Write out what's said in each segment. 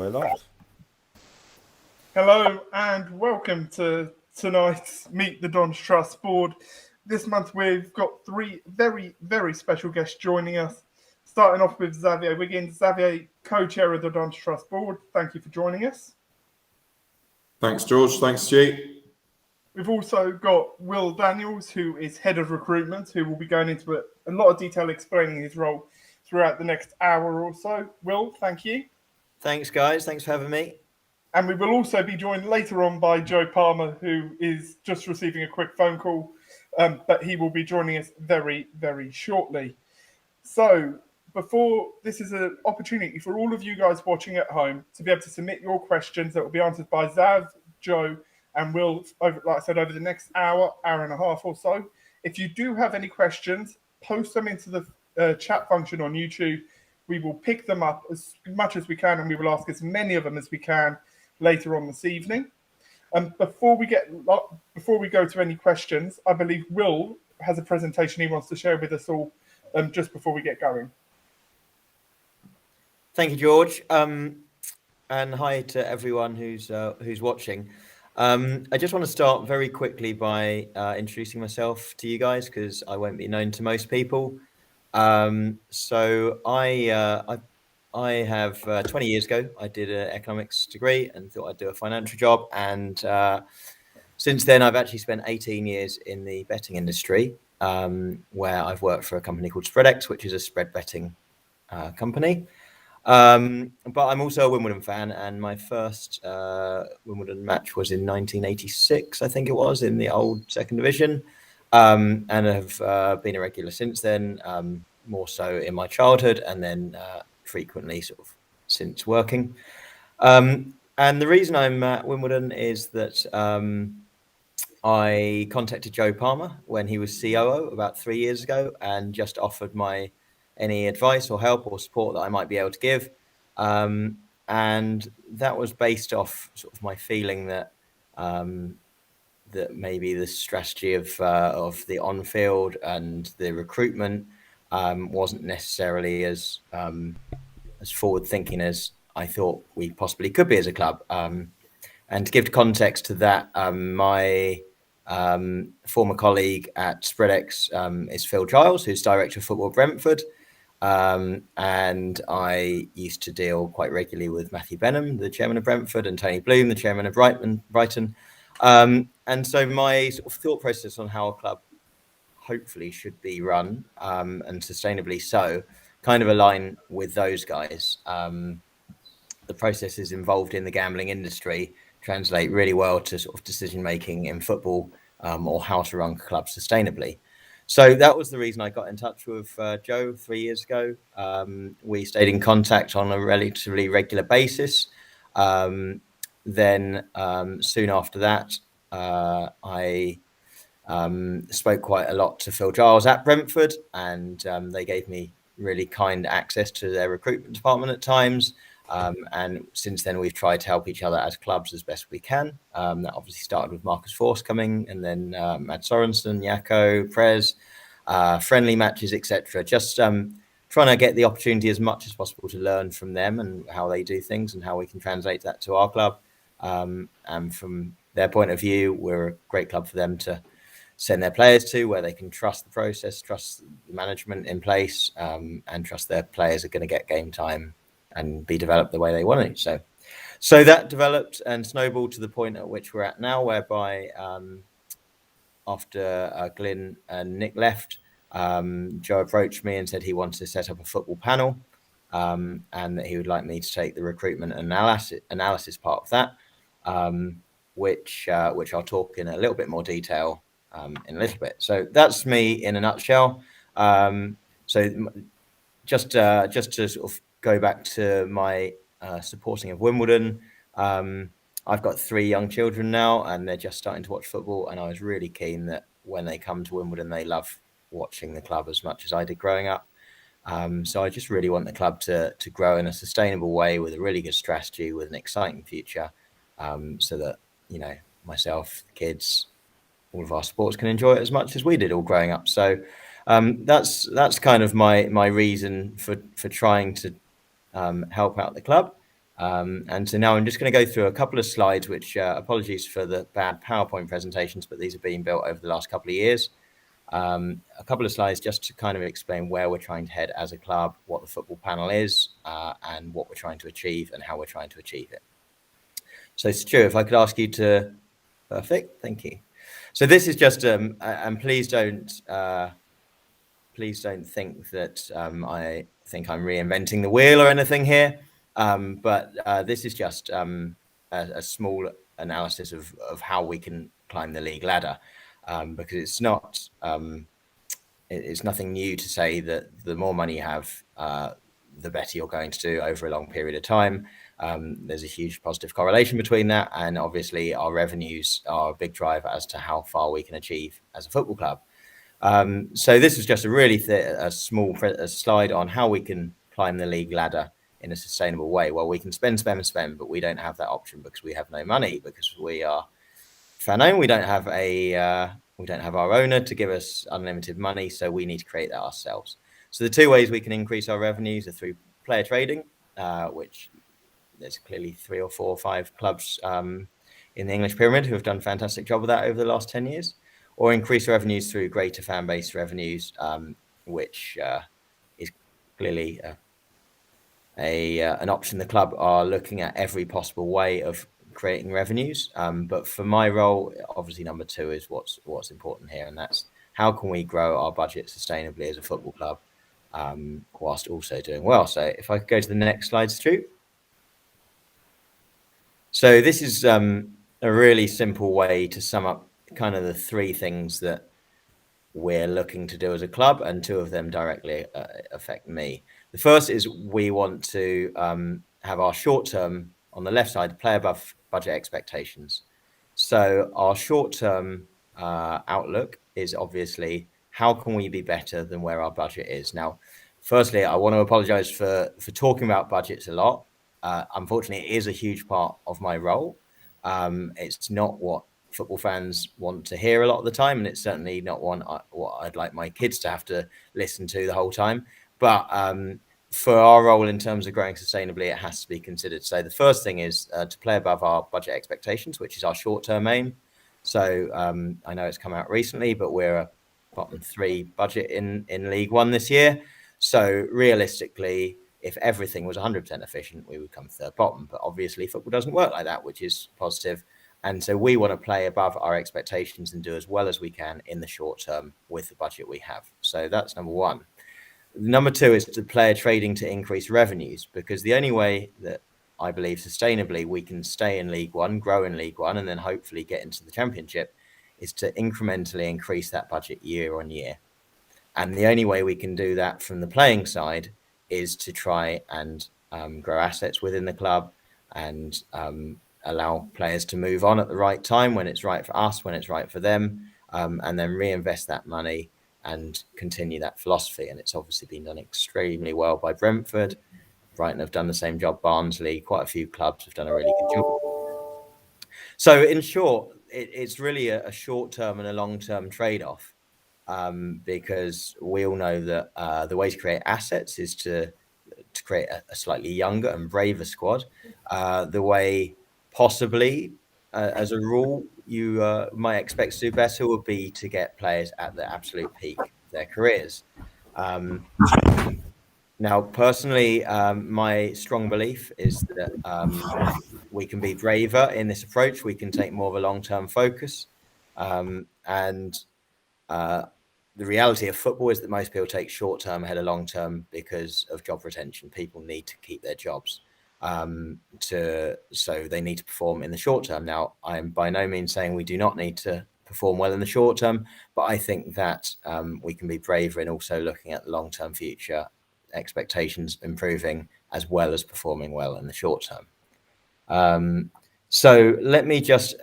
we're live. Hello and welcome to tonight's Meet the Dons Trust board. This month we've got three very, very special guests joining us. Starting off with Xavier Wiggins. Xavier, co-chair of the Dons Trust board. Thank you for joining us. Thanks, George. Thanks, Stu. We've also got Will Daniels, who is head of recruitment, who will be going into a lot of detail explaining his role throughout the next hour or so. Will, thank you. Thanks, guys. Thanks for having me. And we will also be joined later on by Joe Palmer, who is just receiving a quick phone call, but he will be joining us very, very shortly. So, this is an opportunity for all of you guys watching at home to be able to submit your questions that will be answered by Zav, Joe, and Will, like I said, over the next hour and a half or so. If you do have any questions, post them into the chat function on YouTube. We will pick them up as much as we can, and we will ask as many of them as we can later on this evening. Before we go to any questions, I believe Will has a presentation he wants to share with us all just before we get going. Thank you, George, and hi to everyone who's watching. I just want to start very quickly by introducing myself to you guys because I won't be known to most people. So I have 20 years ago, I did an economics degree and thought I'd do a financial job. And since then, I've actually spent 18 years in the betting industry, where I've worked for a company called SpreadX, which is a spread betting company. But I'm also a Wimbledon fan, and my first Wimbledon match was in 1986, I think it was, in the old second division, and have been a regular since then, more so in my childhood, and then frequently sort of since working. And the reason I'm at Wimbledon is that I contacted Joe Palmer when he was COO about 3 years ago and just offered any advice or help or support that I might be able to give. And that was based off sort of my feeling that that maybe the strategy of the on-field and the recruitment wasn't necessarily as forward-thinking as I thought we possibly could be as a club. And to give context to that, my former colleague at SpreadX is Phil Giles, who's director of football at Brentford. And I used to deal quite regularly with Matthew Benham, the chairman of Brentford, and Tony Bloom, the chairman of Brighton. And so my sort of thought process on how a club hopefully should be run, and sustainably so, kind of align with those guys. The processes involved in the gambling industry translate really well to sort of decision making in football, or how to run clubs sustainably. So that was the reason I got in touch with Joe 3 years ago. We stayed in contact on a relatively regular basis. Then soon after that, I spoke quite a lot to Phil Giles at Brentford, and they gave me really kind access to their recruitment department at times. And since then, we've tried to help each other as clubs as best we can. That obviously started with Marcus Force coming, and then Matt Sorensen, Jacko, Prez, friendly matches, etc. Just trying to get the opportunity as much as possible to learn from them and how they do things and how we can translate that to our club. And from their point of view, we're a great club for them to send their players to, where they can trust the process, trust the management in place, and trust their players are going to get game time and be developed the way they want it. So that developed and snowballed to the point at which we're at now, whereby after Glyn and Nick left, Joe approached me and said he wanted to set up a football panel, and that he would like me to take the recruitment analysis part of that, which I'll talk in a little bit more detail in a little bit. So that's me in a nutshell. So just to sort of go back to my supporting of Wimbledon, I've got 3 young children now, and they're just starting to watch football. And I was really keen that when they come to Wimbledon, they love watching the club as much as I did growing up. So I just really want the club to grow in a sustainable way with a really good strategy, with an exciting future, so that, you know, myself, the kids, all of our sports can enjoy it as much as we did all growing up. So that's kind of my reason for trying to help out the club. And so now I'm just going to go through a couple of slides, which apologies for the bad PowerPoint presentations, but these have been built over the last couple of years. A couple of slides just to kind of explain where we're trying to head as a club, what the football panel is, and what we're trying to achieve and how we're trying to achieve it. So Stu, if I could ask you to, perfect, thank you. So this is just, and please don't think that I think I'm reinventing the wheel or anything here. But this is just a small analysis of how we can climb the league ladder, because it's nothing new to say that the more money you have, the better you're going to do over a long period of time. There's a huge positive correlation between that, and obviously our revenues are a big driver as to how far we can achieve as a football club. So this is just a really small slide on how we can climb the league ladder in a sustainable way. Well, we can spend, but we don't have that option because we have no money, because we are fan-owned. We don't have our owner to give us unlimited money, so we need to create that ourselves. So the two ways we can increase our revenues are through player trading, which there's clearly 3 or 4 or 5 clubs in the English pyramid who have done a fantastic job of that over the last 10 years. Or increase revenues through greater fan-based revenues, which is clearly an option the club are looking at every possible way of creating revenues. But for my role, obviously number 2 is what's important here, and that's how can we grow our budget sustainably as a football club whilst also doing well. So if I could go to the next slide, Stu. So this is a really simple way to sum up kind of the 3 things that we're looking to do as a club, and 2 of them directly affect me. The first is we want to have our short term on the left side, play above budget expectations. So our short term outlook is obviously how can we be better than where our budget is. Now, firstly, I want to apologize for talking about budgets a lot. Unfortunately, it is a huge part of my role. It's not what football fans want to hear a lot of the time, and it's certainly not what I'd like my kids to have to listen to the whole time. But for our role in terms of growing sustainably, it has to be considered. So the first thing is to play above our budget expectations, which is our short-term aim. So I know it's come out recently, but we're a bottom 3 budget in League One this year. So realistically, if everything was 100% efficient, we would come 3rd bottom. But obviously, football doesn't work like that, which is positive. And so we want to play above our expectations and do as well as we can in the short term with the budget we have. So that's number 1. Number 2 is to player trading to increase revenues, because the only way that I believe sustainably we can stay in League One, grow in League One, and then hopefully get into the Championship is to incrementally increase that budget year on year. And the only way we can do that from the playing side is to try and grow assets within the club and allow players to move on at the right time, when it's right for us, when it's right for them, and then reinvest that money and continue that philosophy. And it's obviously been done extremely well by Brentford. Brighton have done the same job, Barnsley, quite a few clubs have done a really good job. So in short, it's really a short-term and a long-term trade-off, because we all know that the way to create assets is to create a slightly younger and braver squad. The way possibly, as a rule, you might expect to do better would be to get players at the absolute peak of their careers. Now, personally, my strong belief is that we can be braver in this approach. We can take more of a long-term focus. And the reality of football is that most people take short-term ahead of long-term because of job retention. People need to keep their jobs. So they need to perform in the short term. Now, I'm by no means saying we do not need to perform well in the short term, but I think that we can be braver in also looking at the long-term future, expectations improving, as well as performing well in the short term. So let me just,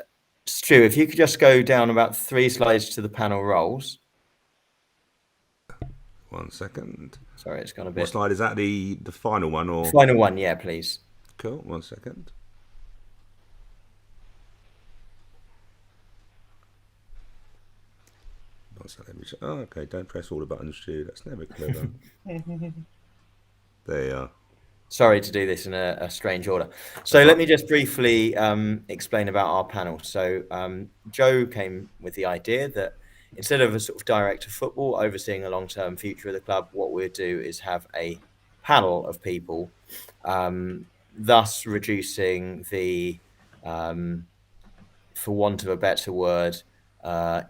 Stu, if you could just go down about 3 slides to the panel roles. 1 second. Sorry, it's gone a bit. What slide is that? The final one, or final one? Yeah, please. Cool. 1 second. Oh, okay. Don't press all the buttons, Stu. That's never clever. There you are. Sorry to do this in a strange order. So let me just briefly explain about our panel. So Joe came with the idea that instead of a sort of director of football overseeing a long-term future of the club, what we'd do is have a panel of people, thus reducing the, for want of a better word,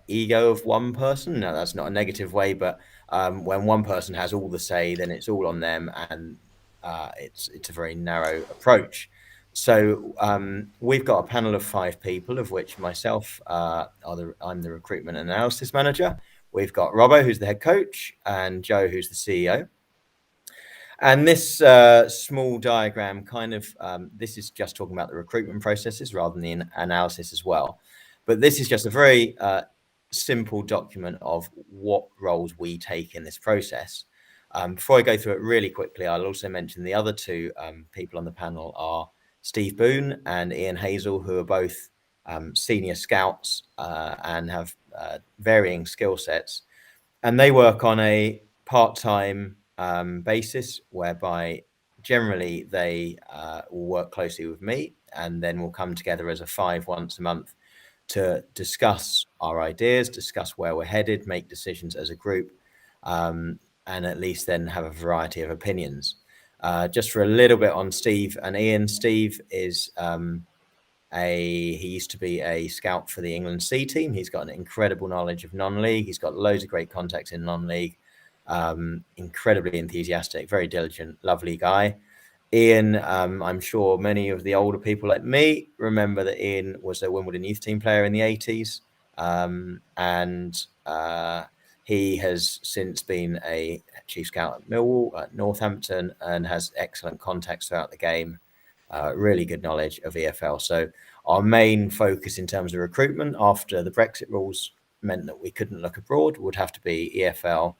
ego of one person. No, that's not a negative way, but when one person has all the say, then it's all on them, and it's a very narrow approach. So we've got a panel of 5 people, of which myself, I'm the recruitment and analysis manager. We've got Robbo, who's the head coach, and Joe, who's the CEO. And this small diagram kind of, this is just talking about the recruitment processes rather than the analysis as well. But this is just a very simple document of what roles we take in this process. Before I go through it really quickly, I'll also mention the other 2 people on the panel are Steve Boone and Ian Hazel, who are both senior scouts and have varying skill sets. And they work on a part-time basis, whereby generally they will work closely with me, and then we'll come together as a 5 once a month to discuss our ideas, discuss where we're headed, make decisions as a group, and at least then have a variety of opinions. Just for a little bit on Steve and Ian, Steve is he used to be a scout for the England C team. He's got an incredible knowledge of non-league. He's got loads of great contacts in non-league. Incredibly enthusiastic, very diligent, lovely guy. Ian, I'm sure many of the older people like me remember that Ian was a Wimbledon youth team player in the 80s. And he has since been a chief scout at Millwall, at Northampton, and has excellent contacts throughout the game. Really good knowledge of EFL. So our main focus in terms of recruitment after the Brexit rules meant that we couldn't look abroad, would have to be EFL,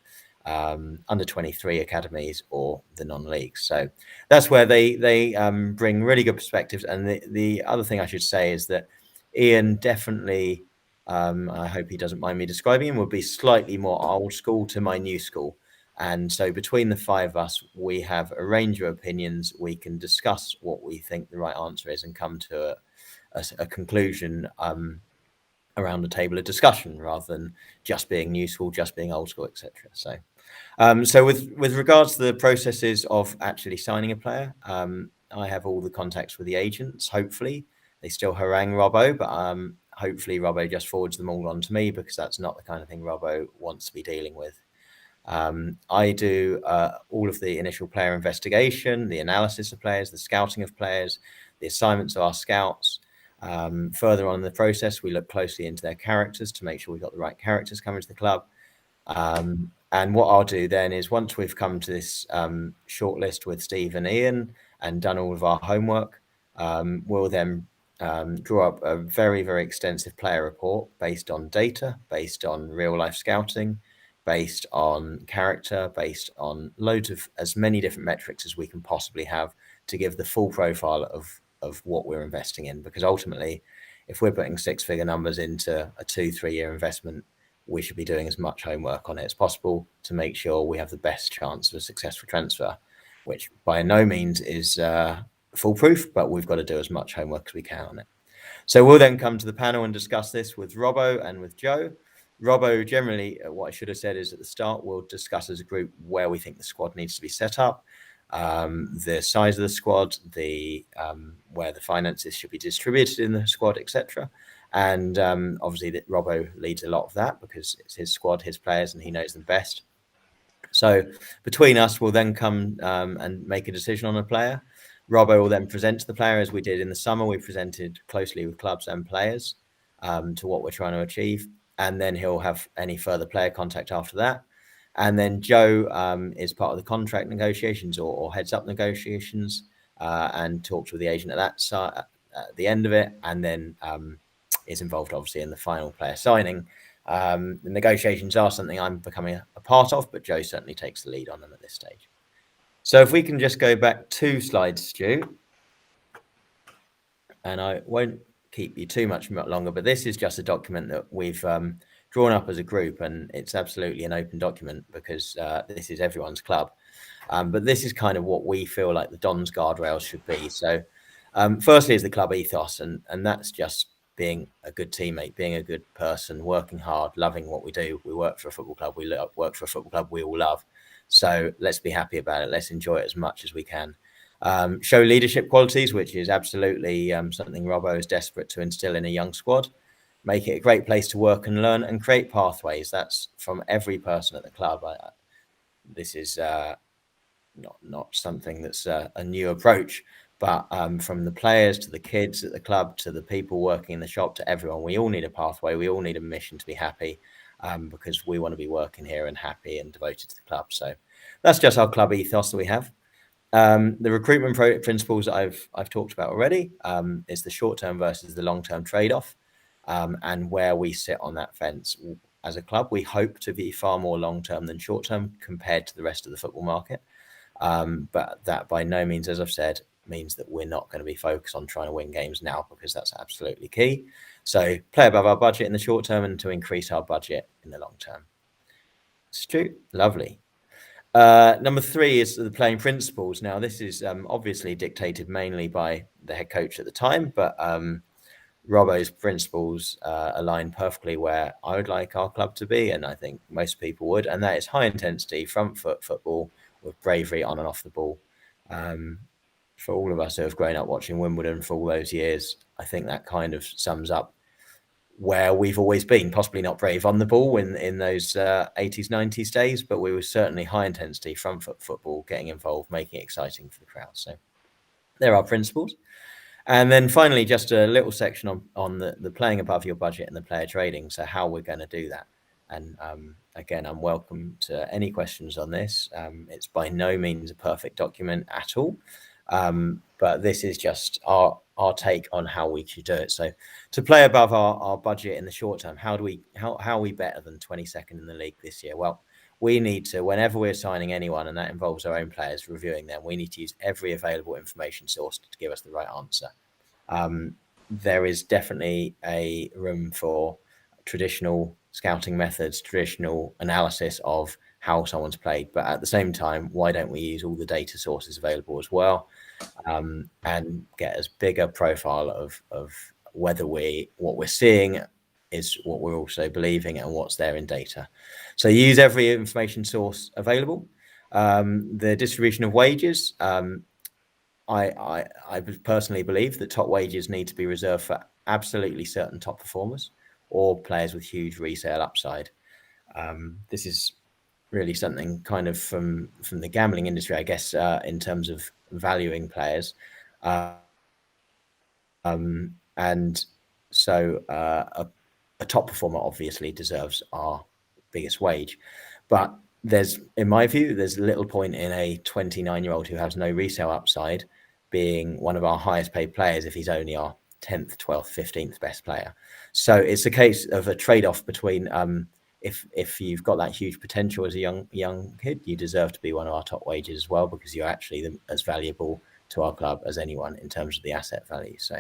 under 23 academies or the non-leagues. So that's where they bring really good perspectives. And the other thing I should say is that Ian definitely, I hope he doesn't mind me describing him, would be slightly more old school to my new school. And so between the 5 of us, we have a range of opinions. We can discuss what we think the right answer is and come to a conclusion around the table of discussion, rather than just being new school, just being old school, etc. So, so with regards to the processes of actually signing a player, I have all the contacts with the agents. Hopefully, they still harangue Robbo, but hopefully Robbo just forwards them all on to me, because that's not the kind of thing Robbo wants to be dealing with. I do all of the initial player investigation, the analysis of players, the scouting of players, the assignments of our scouts. Further on in the process, we look closely into their characters to make sure we've got the right characters coming to the club. And what I'll do then is, once we've come to this shortlist with Steve and Ian and done all of our homework, we'll then draw up a very, very extensive player report based on data, based on real life scouting, based on character, based on loads of as many different metrics as we can possibly have to give the full profile of what we're investing in. Because ultimately, if we're putting 6-figure numbers into a 2-3 year investment, we should be doing as much homework on it as possible to make sure we have the best chance of a successful transfer, which by no means is foolproof, but we've got to do as much homework as we can on it. So we'll then come to the panel and discuss this with Robbo and with Joe. Robbo, generally, what I should have said is at the start, we'll discuss as a group where we think the squad needs to be set up, the size of the squad, where the finances should be distributed in the squad, etc. And obviously, that Robbo leads a lot of that because it's his squad, his players, and he knows them best. So between us, we'll then come and make a decision on a player. Robbo will then present to the player, as we did in the summer. We presented closely with clubs and players to what we're trying to achieve. And then he'll have any further player contact after that. And then Joe is part of the contract negotiations or heads up negotiations and talks with the agent at that side at the end of it, and then is involved obviously in the final player signing. The negotiations are something I'm becoming a part of, but Joe certainly takes the lead on them at this stage. So if we can just go back 2 slides, Stu, and I won't keep you too much longer, but this is just a document that we've drawn up as a group, and it's absolutely an open document because this is everyone's club. But this is kind of what we feel like the Don's guardrails should be. So firstly is the club ethos, and that's just being a good teammate, being a good person, working hard, loving what we do. We work for a football club. We work for a football club we all love. So let's be happy about it. Let's enjoy it as much as we can. Show leadership qualities, which is absolutely something Robbo is desperate to instill in a young squad. Make it a great place to work and learn, and create pathways. That's from every person at the club. This is not something that's a new approach, but from the players to the kids at the club to the people working in the shop to everyone, we all need a pathway. We all need a mission to be happy, because we want to be working here and happy and devoted to the club. So that's just our club ethos that we have. The recruitment principles that I've talked about already is the short-term versus the long-term trade-off, and where we sit on that fence. As a club, we hope to be far more long-term than short-term compared to the rest of the football market. But that by no means, as I've said, means that we're not going to be focused on trying to win games now, because that's absolutely key. So play above our budget in the short term and to increase our budget in the long term. Stu, lovely. Number 3 is the playing principles. Now, this is obviously dictated mainly by the head coach at the time, but Robbo's principles align perfectly where I would like our club to be, and I think most people would, and that is high intensity, front foot football with bravery on and off the ball. For all of us who have grown up watching Wimbledon for all those years, I think that kind of sums up where we've always been. Possibly not brave on the ball in those 80s, 90s days, but we were certainly high intensity, front foot football, getting involved, making it exciting for the crowd. So there are principles. And then finally, just a little section on the playing above your budget and the player trading. So how we're going to do that. And again, I'm welcome to any questions on this. It's by no means a perfect document at all. But this is just our take on how we should do it. So to play above our budget in the short term, how are we better than 22nd in the league this year? Well, we need to, whenever we're signing anyone, and that involves our own players, reviewing them, we need to use every available information source to give us the right answer. There is definitely a room for traditional scouting methods, traditional analysis of how someone's played, but at the same time, why don't we use all the data sources available as well, and get as big a profile of whether what we're seeing is what we're also believing and what's there in data. So use every information source available. The distribution of wages, I personally believe that top wages need to be reserved for absolutely certain top performers or players with huge resale upside. This is really something kind of from the gambling industry, I guess, in terms of valuing players. And so a top performer obviously deserves our biggest wage. But in my view, there's little point in a 29-year-old who has no resale upside being one of our highest paid players if he's only our 10th, 12th, 15th best player. So it's a case of a trade-off between if you've got that huge potential as a young kid, you deserve to be one of our top wages as well, because you're actually as valuable to our club as anyone in terms of the asset value. So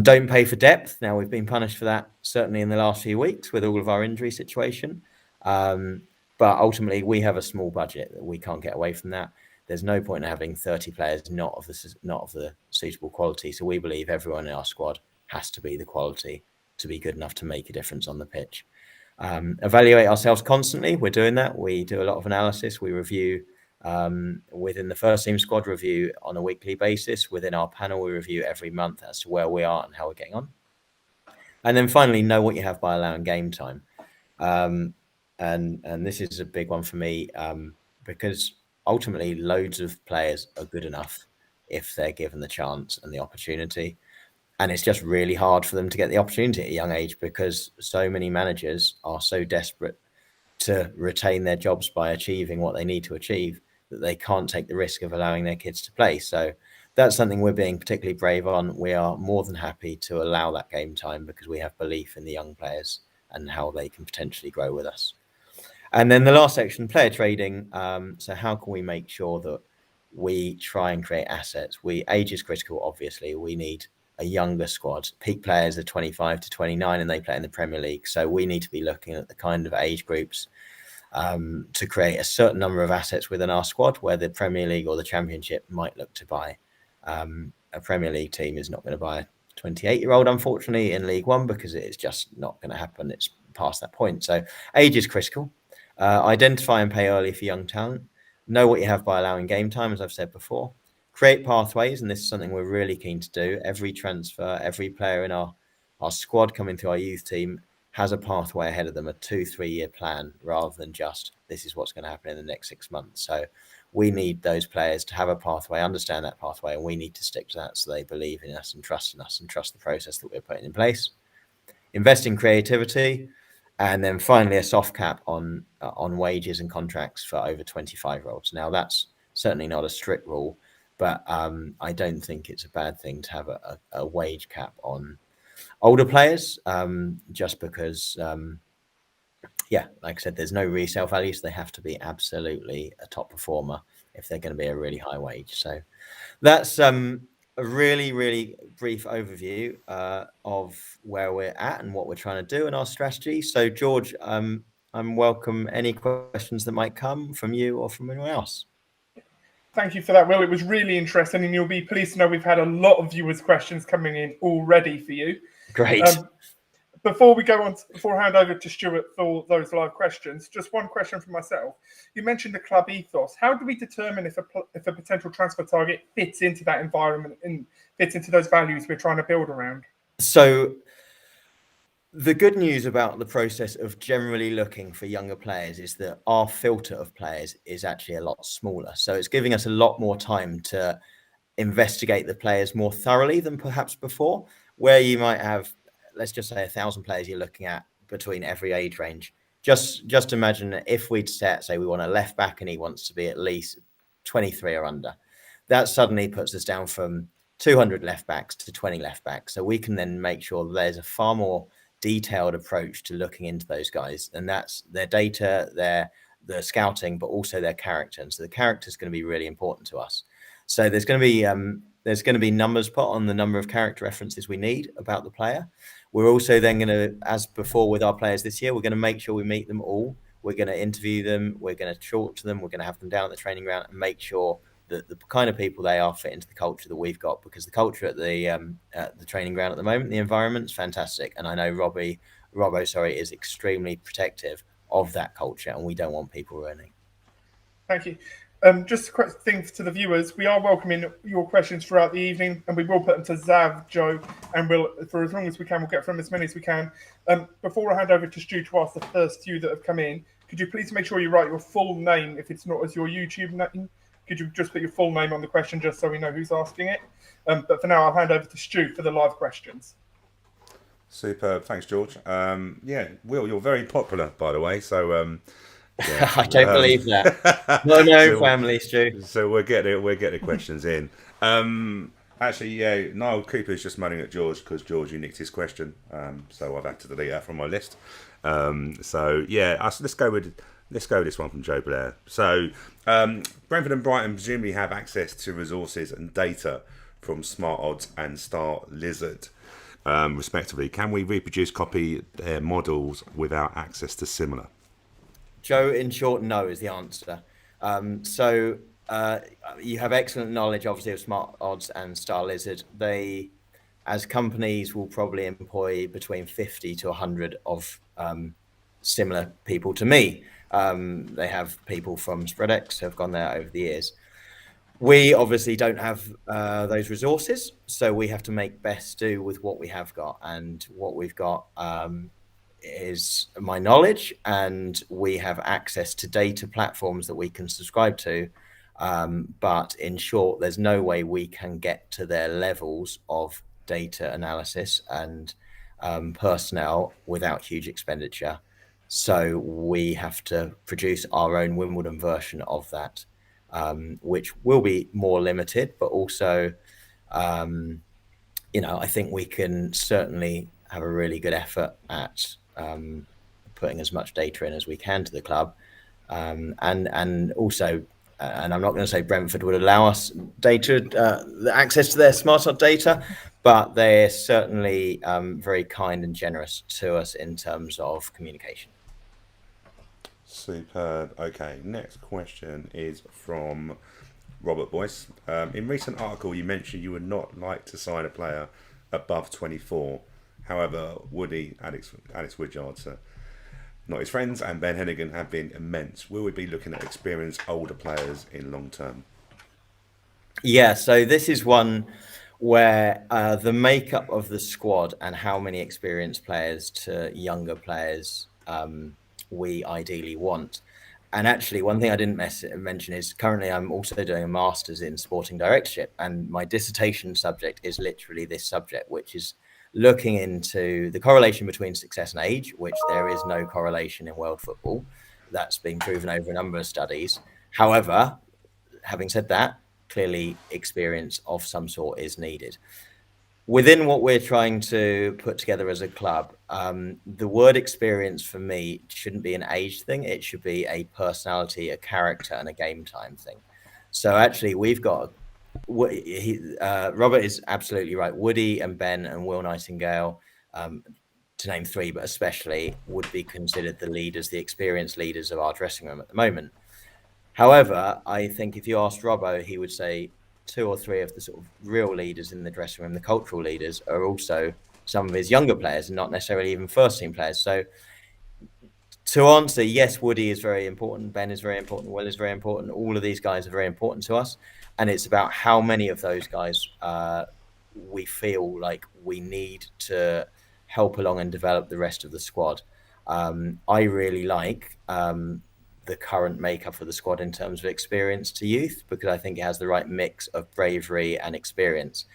don't pay for depth. Now, we've been punished for that, certainly in the last few weeks with all of our injury situation. But ultimately, we have a small budget. We can't get away from that. There's no point in having 30 players not of the suitable quality. So we believe everyone in our squad has to be the quality to be good enough to make a difference on the pitch. Evaluate ourselves constantly. We're doing that. We do a lot of analysis. We review within the first team squad review on a weekly basis. Within our panel, we review every month as to where we are and how we're getting on. And then finally, know what you have by allowing game time. And this is a big one for me, because ultimately loads of players are good enough if they're given the chance and the opportunity. And it's just really hard for them to get the opportunity at a young age, because so many managers are so desperate to retain their jobs by achieving what they need to achieve that they can't take the risk of allowing their kids to play. So that's something we're being particularly brave on. We are more than happy to allow that game time because we have belief in the young players and how they can potentially grow with us. And then the last section, player trading. So how can we make sure that we try and create assets? Age is critical, obviously. We need a younger squad. Peak players are 25 to 29 and they play in the Premier League. So we need to be looking at the kind of age groups to create a certain number of assets within our squad where the Premier League or the Championship might look to buy. A Premier League team is not going to buy a 28-year-old, unfortunately, in League One, because it's just not going to happen. It's past that point. So age is critical. Identify and pay early for young talent. Know what you have by allowing game time, as I've said before. Create pathways, and this is something we're really keen to do. Every transfer, every player in our squad coming through our youth team has a pathway ahead of them, a 2-3 year plan, rather than just this is what's going to happen in the next 6 months. So we need those players to have a pathway, understand that pathway, and we need to stick to that so they believe in us and trust the process that we're putting in place. Invest in creativity, and then finally a soft cap on wages and contracts for over 25-year-olds. Now that's certainly not a strict rule, but I don't think it's a bad thing to have a wage cap on older players, just because, like I said, there's no resale value, so they have to be absolutely a top performer if they're going to be a really high wage. So that's a really, really brief overview of where we're at and what we're trying to do in our strategy. So, George, I'm welcome any questions that might come from you or from anyone else. Thank you for that, Will. It was really interesting, and you'll be pleased to know we've had a lot of viewers' questions coming in already for you. Great. Before I hand over to Stuart for those live questions, just one question from myself. You mentioned the club ethos. How do we determine if a potential transfer target fits into that environment and fits into those values we're trying to build around? So the good news about the process of generally looking for younger players is that our filter of players is actually a lot smaller. So it's giving us a lot more time to investigate the players more thoroughly than perhaps before, where you might have, let's just say, 1,000 players you're looking at between every age range. Just imagine if we'd say we want a left back and he wants to be at least 23 or under. That suddenly puts us down from 200 left backs to 20 left backs. So we can then make sure that there's a far more detailed approach to looking into those guys, and that's their data, their scouting, but also their character. And so the character is going to be really important to us. So there's going to be numbers put on the number of character references we need about the player. We're also then going to, as before with our players this year, we're going to make sure we meet them all. We're going to interview them. We're going to talk to them. We're going to have them down at the training ground and make sure that the kind of people they are fit into the culture that we've got, because the culture at the training ground at the moment, the environment's fantastic. And I know Robbo is extremely protective of that culture, and we don't want people ruining. Thank you. Just a quick thing to the viewers, we are welcoming your questions throughout the evening, and we will put them to Zav, Joe, and we'll, for as long as we can, we'll get from as many as we can. Before I hand over to Stu to ask the first few that have come in, could you please make sure you write your full name if it's not as your YouTube name? Could you just put your full name on the question just so we know who's asking it? But for now, I'll hand over to Stu for the live questions. Superb. Thanks, George. Will, you're very popular, by the way. So I don't believe that. No, family, Stu. So we're getting questions in. Actually, Niall Cooper's just moaning at George because George, you nicked his question. So I've had to delete that from my list. Let's go with this one from Joe Blair. So Brentford and Brighton presumably have access to resources and data from Smart Odds and Star Lizard, respectively. Can we reproduce copy their models without access to similar? Joe, in short, no is the answer. You have excellent knowledge, obviously, of Smart Odds and Star Lizard. They, as companies, will probably employ between 50 to 100 of similar people to me. They have people from Spreadex who have gone there over the years. We obviously don't have those resources, so we have to make best do with what we have got. And what we've got is my knowledge, and we have access to data platforms that we can subscribe to. But in short, there's no way we can get to their levels of data analysis and personnel without huge expenditure. So we have to produce our own Wimbledon version of that, which will be more limited, but also, I think we can certainly have a really good effort at putting as much data in as we can to the club. And also, and I'm not going to say Brentford would allow us access to their Smart Odds data, but they're certainly very kind and generous to us in terms of communication. Superb. Okay, next question is from Robert Boyce. In recent article, you mentioned you would not like to sign a player above 24. However, Woody, Alex Woodyard, not his friends, and Ben Hennigan have been immense. Will we be looking at experienced older players in long term? Yeah, so this is one where the makeup of the squad and how many experienced players to younger players we ideally want. And actually, one thing I didn't mention is currently I'm also doing a master's in sporting directorship, and my dissertation subject is literally this subject, which is looking into the correlation between success and age, which there is no correlation in world football. That's been proven over a number of studies. However, having said that, clearly experience of some sort is needed. Within what we're trying to put together as a club, the word experience for me shouldn't be an age thing. It should be a personality, a character, and a game time thing. So actually, we've got Robert is absolutely right. Woody and Ben and Will Nightingale, to name three, but especially would be considered the leaders, the experienced leaders of our dressing room at the moment. However, I think if you asked Robbo, he would say two or three of the sort of real leaders in the dressing room, the cultural leaders, are also some of his younger players and not necessarily even first team players. So to answer, yes, Woody is very important, Ben is very important, Will is very important. All of these guys are very important to us. And it's about how many of those guys we feel like we need to help along and develop the rest of the squad. I really like the current makeup of the squad in terms of experience to youth, because I think it has the right mix of bravery and experience.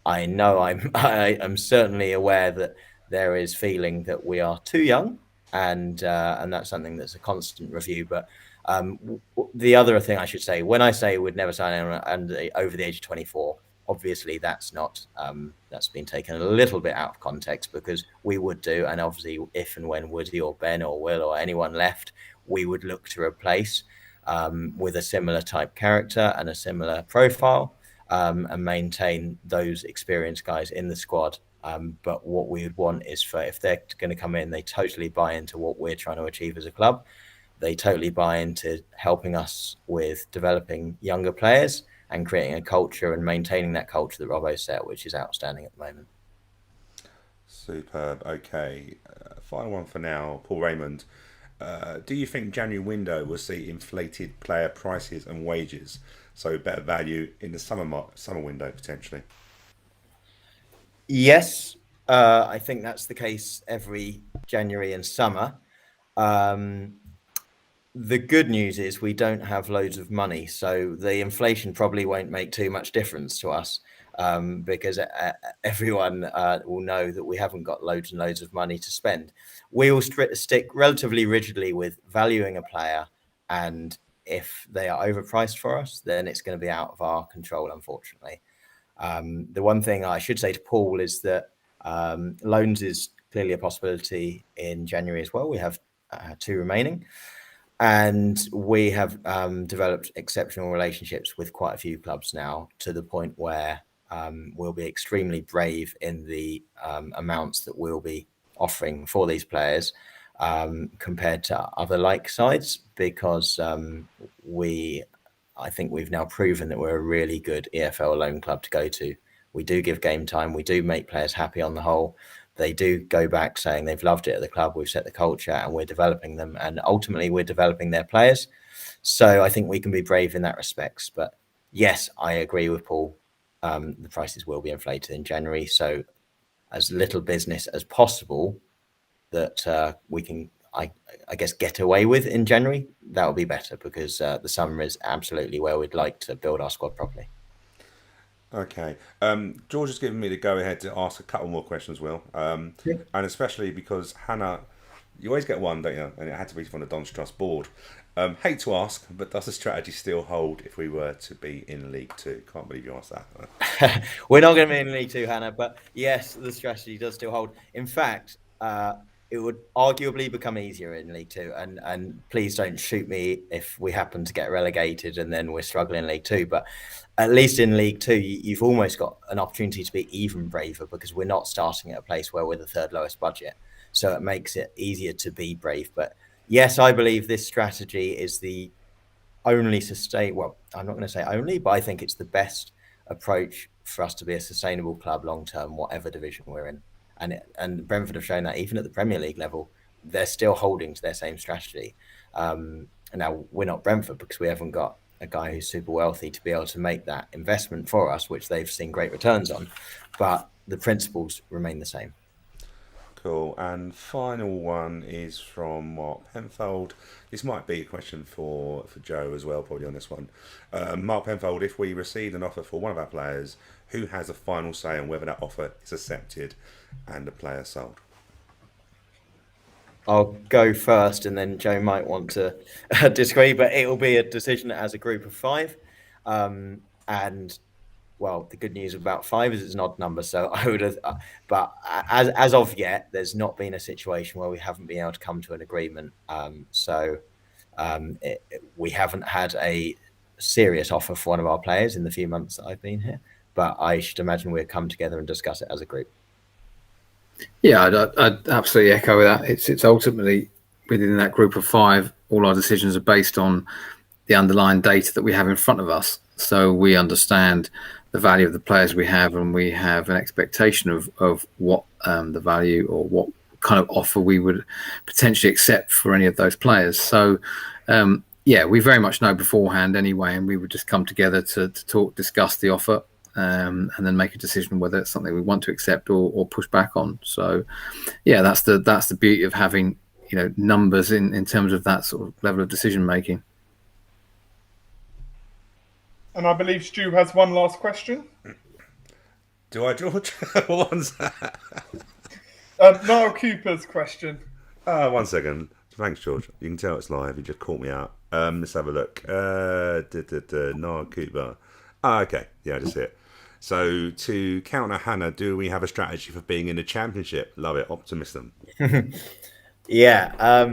I know I'm certainly aware that there is feeling that we are too young, and that's something that's a constant review. But the other thing I should say, when I say we'd never sign anyone over the age of 24, obviously that's not that's been taken a little bit out of context, because we would do, and obviously if and when Woody or Ben or Will or anyone left, we would look to replace with a similar type character and a similar profile, and maintain those experienced guys in the squad. But what we would want is for, if they're going to come in, they totally buy into what we're trying to achieve as a club. They totally buy into helping us with developing younger players and creating a culture and maintaining that culture that Robbo set, which is outstanding at the moment. Superb. Okay, final one for now. Paul Raymond, do you think January window will see inflated player prices and wages, so better value in the summer window potentially? Yes, I think that's the case every January and summer. The good news is we don't have loads of money, so the inflation probably won't make too much difference to us, because everyone will know that we haven't got loads and loads of money to spend. We will stick relatively rigidly with valuing a player, and if they are overpriced for us, then it's going to be out of our control, unfortunately. The one thing I should say to Paul is that loans is clearly a possibility in January as well. We have 2 remaining. And we have developed exceptional relationships with quite a few clubs now, to the point where we'll be extremely brave in the amounts that we'll be offering for these players compared to other like sides, because I think we've now proven that we're a really good EFL loan club to go to. We do give game time. We do make players happy on the whole. They do go back saying they've loved it at the club. We've set the culture and we're developing them, and ultimately we're developing their players. So I think we can be brave in that respect. But yes, I agree with Paul. The prices will be inflated in January. So as little business as possible that we can, I guess, get away with in January, that would be better, because the summer is absolutely where we'd like to build our squad properly. Okay. George has given me the go-ahead to ask a couple more questions, Will. And especially because Hannah, you always get one, don't you? And it had to be from the Don's Trust board. Hate to ask, but does the strategy still hold if we were to be in League Two? Can't believe you asked that. We're not going to be in League Two, Hannah, but yes, the strategy does still hold. In fact, it would arguably become easier in League Two. And please don't shoot me if we happen to get relegated and then we're struggling in League Two. But at least in League Two, you've almost got an opportunity to be even braver, because we're not starting at a place where we're the 3rd lowest budget. So it makes it easier to be brave. But yes, I believe this strategy is the only well, I'm not going to say only, but I think it's the best approach for us to be a sustainable club long term, whatever division we're in. And Brentford have shown that even at the Premier League level, they're still holding to their same strategy. Now, we're not Brentford because we haven't got a guy who's super wealthy to be able to make that investment for us, which they've seen great returns on. But the principles remain the same. Cool. And final one is from Mark Penfold. This might be a question for Joe as well, probably on this one. Mark Penfold, if we received an offer for one of our players, who has the final say on whether that offer is accepted and the player sold? I'll go first, and then Joe might want to disagree, but it will be a decision as a group of 5. And well, the good news about 5 is it's an odd number. So I would have, but as of yet, there's not been a situation where we haven't been able to come to an agreement. We haven't had a serious offer for one of our players in the few months that I've been here, but I should imagine we'll come together and discuss it as a group. Yeah, I'd absolutely echo that. It's ultimately within that group of 5, all our decisions are based on the underlying data that we have in front of us. So we understand the value of the players we have, and we have an expectation of what the value or what kind of offer we would potentially accept for any of those players. So we very much know beforehand anyway, and we would just come together to talk, discuss the offer, and then make a decision whether it's something we want to accept or push back on. So yeah, that's the beauty of having numbers in terms of that sort of level of decision making. And I believe Stu has one last question. Do I, George? What one's that? Niall Cooper's question. 1 second. Thanks, George. You can tell it's live. You just caught me out. Let's have a look. Niall Cooper. Okay. Yeah, I just see it. So, to counter Hannah, do we have a strategy for being in the Championship? Love it. Optimism. Yeah.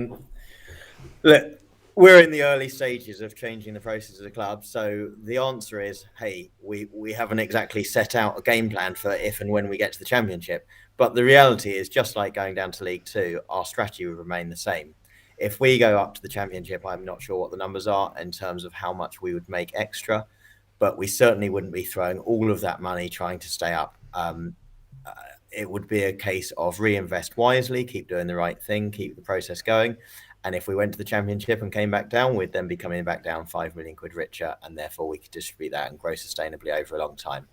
Look, we're in the early stages of changing the process of the club. So the answer is, hey, we haven't exactly set out a game plan for if and when we get to the Championship. But the reality is, just like going down to League Two, our strategy will remain the same. If we go up to the Championship, I'm not sure what the numbers are in terms of how much we would make extra, but we certainly wouldn't be throwing all of that money trying to stay up. It would be a case of reinvest wisely, keep doing the right thing, keep the process going. And if we went to the Championship and came back down, we'd then be coming back down 5 million quid richer, and therefore we could distribute that and grow sustainably over a long time.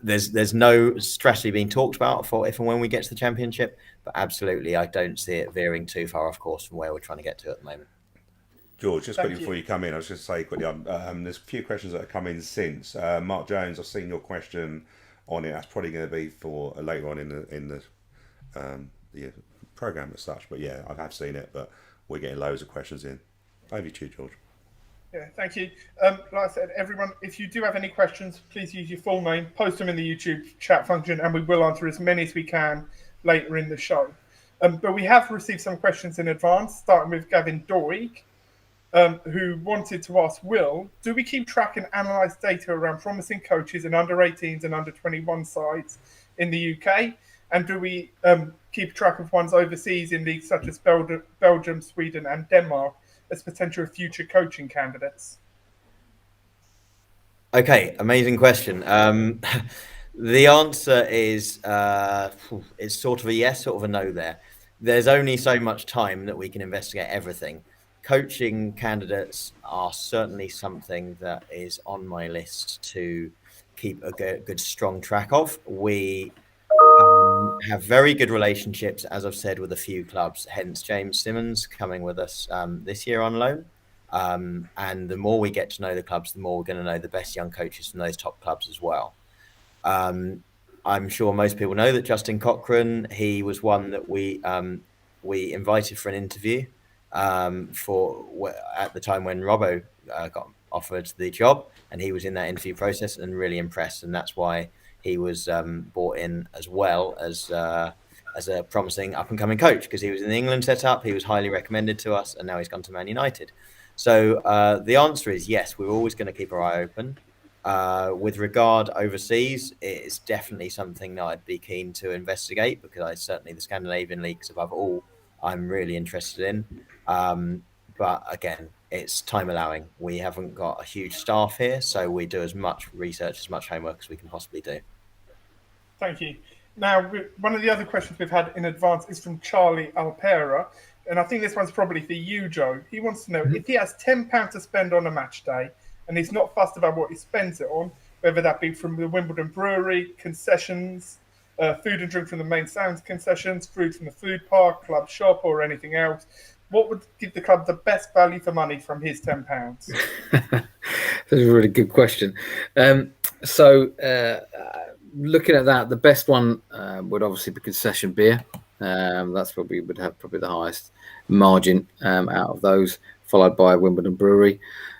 There's no strategy being talked about for if and when we get to the Championship, but absolutely, I don't see it veering too far off course from where we're trying to get to at the moment. George, just quickly before you come in, I was just say quickly, there's a few questions that have come in since. Mark Jones, I've seen your question on it. That's probably going to be for later on in the program as such, but yeah, I have seen it, but we're getting loads of questions in. Over to you, George. Yeah, thank you. Like I said, everyone, if you do have any questions, please use your full name, post them in the YouTube chat function, and we will answer as many as we can later in the show. But we have received some questions in advance, starting with Gavin Doig, who wanted to ask, Will, do we keep track and analyse data around promising coaches in under-18s and under-21 sides in the UK? And do we keep track of ones overseas in leagues such as Belgium, Sweden and Denmark as potential future coaching candidates? Okay, amazing question. The answer is it's sort of a yes, sort of a no there. There's only so much time that we can investigate everything. Coaching candidates are certainly something that is on my list to keep a good strong track of. We have very good relationships, as I've said, with a few clubs, hence James Simmons coming with us this year on loan. And the more we get to know the clubs, the more we're going to know the best young coaches from those top clubs as well. I'm sure most people know that Justin Cochran, he was one that we invited for an interview at the time when Robbo got offered the job, and he was in that interview process and really impressed, and that's why he was brought in as well as a promising up-and-coming coach, because he was in the England setup, he was highly recommended to us, and now he's gone to Man United. So the answer is yes, we're always going to keep our eye open. With regard overseas, it's definitely something that I'd be keen to investigate, because certainly the Scandinavian leagues above all I'm really interested in. But again, it's time allowing. We haven't got a huge staff here, so we do as much research, as much homework as we can possibly do. Thank you. Now, one of the other questions we've had in advance is from Charlie Alpera, and I think this one's probably for you, Joe. He wants to know if he has £10 to spend on a match day, and he's not fussed about what he spends it on, whether that be from the Wimbledon brewery, concessions, food and drink from the main sounds concessions, food from the food park, club shop, or anything else. What would give the club the best value for money from his £10? That's a really good question. Looking at that, the best one would obviously be concession beer. That's what we would have probably the highest margin out of those, followed by Wimbledon brewery.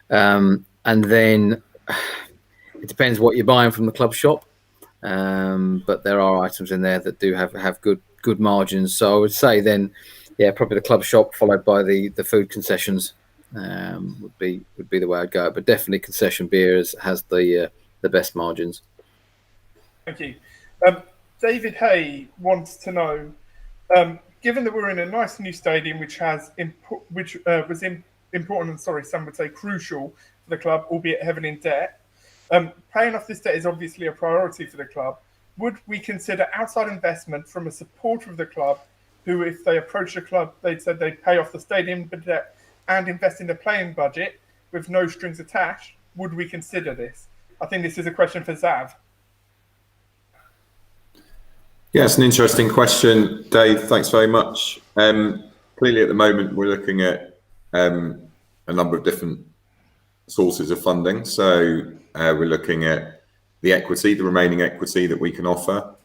And then it depends what you're buying from the club shop. But there are items in there that do have good margins. So I would say then, yeah, probably the club shop followed by the food concessions would be the way I'd go. But definitely concession beer has the best margins. Thank you. David Hay wants to know, given that we're in a nice new stadium which was important and some would say crucial for the club, albeit heavily in debt, paying off this debt is obviously a priority for the club. Would we consider outside investment from a supporter of the club who, if they approach the club, they'd said they'd pay off the stadium debt and invest in the playing budget with no strings attached? Would we consider this? I think this is a question for Zav. Yeah, it's an interesting question, Dave. Thanks very much. Clearly, at the moment, we're looking at a number of different sources of funding. So we're looking at the remaining equity that we can offer.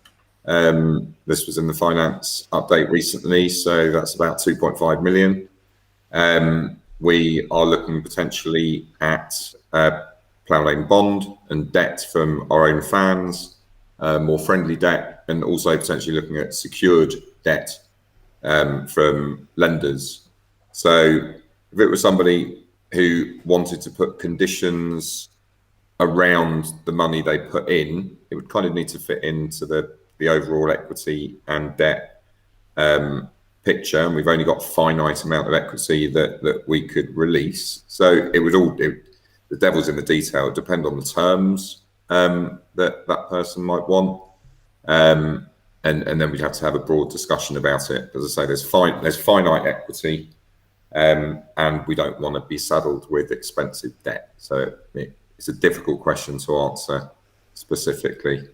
This was in the finance update recently, so that's about 2.5 million. We are looking potentially at Plough Lane bond and debt from our own fans, more friendly debt, and also potentially looking at secured debt from lenders. So if it was somebody who wanted to put conditions around the money they put in, it would kind of need to fit into the overall equity and debt picture, and we've only got a finite amount of equity that we could release. So the devil's in the detail. It depends on the terms that person might want, and then we'd have to have a broad discussion about it. As I say, there's finite equity, and we don't want to be saddled with expensive debt. So it's a difficult question to answer specifically.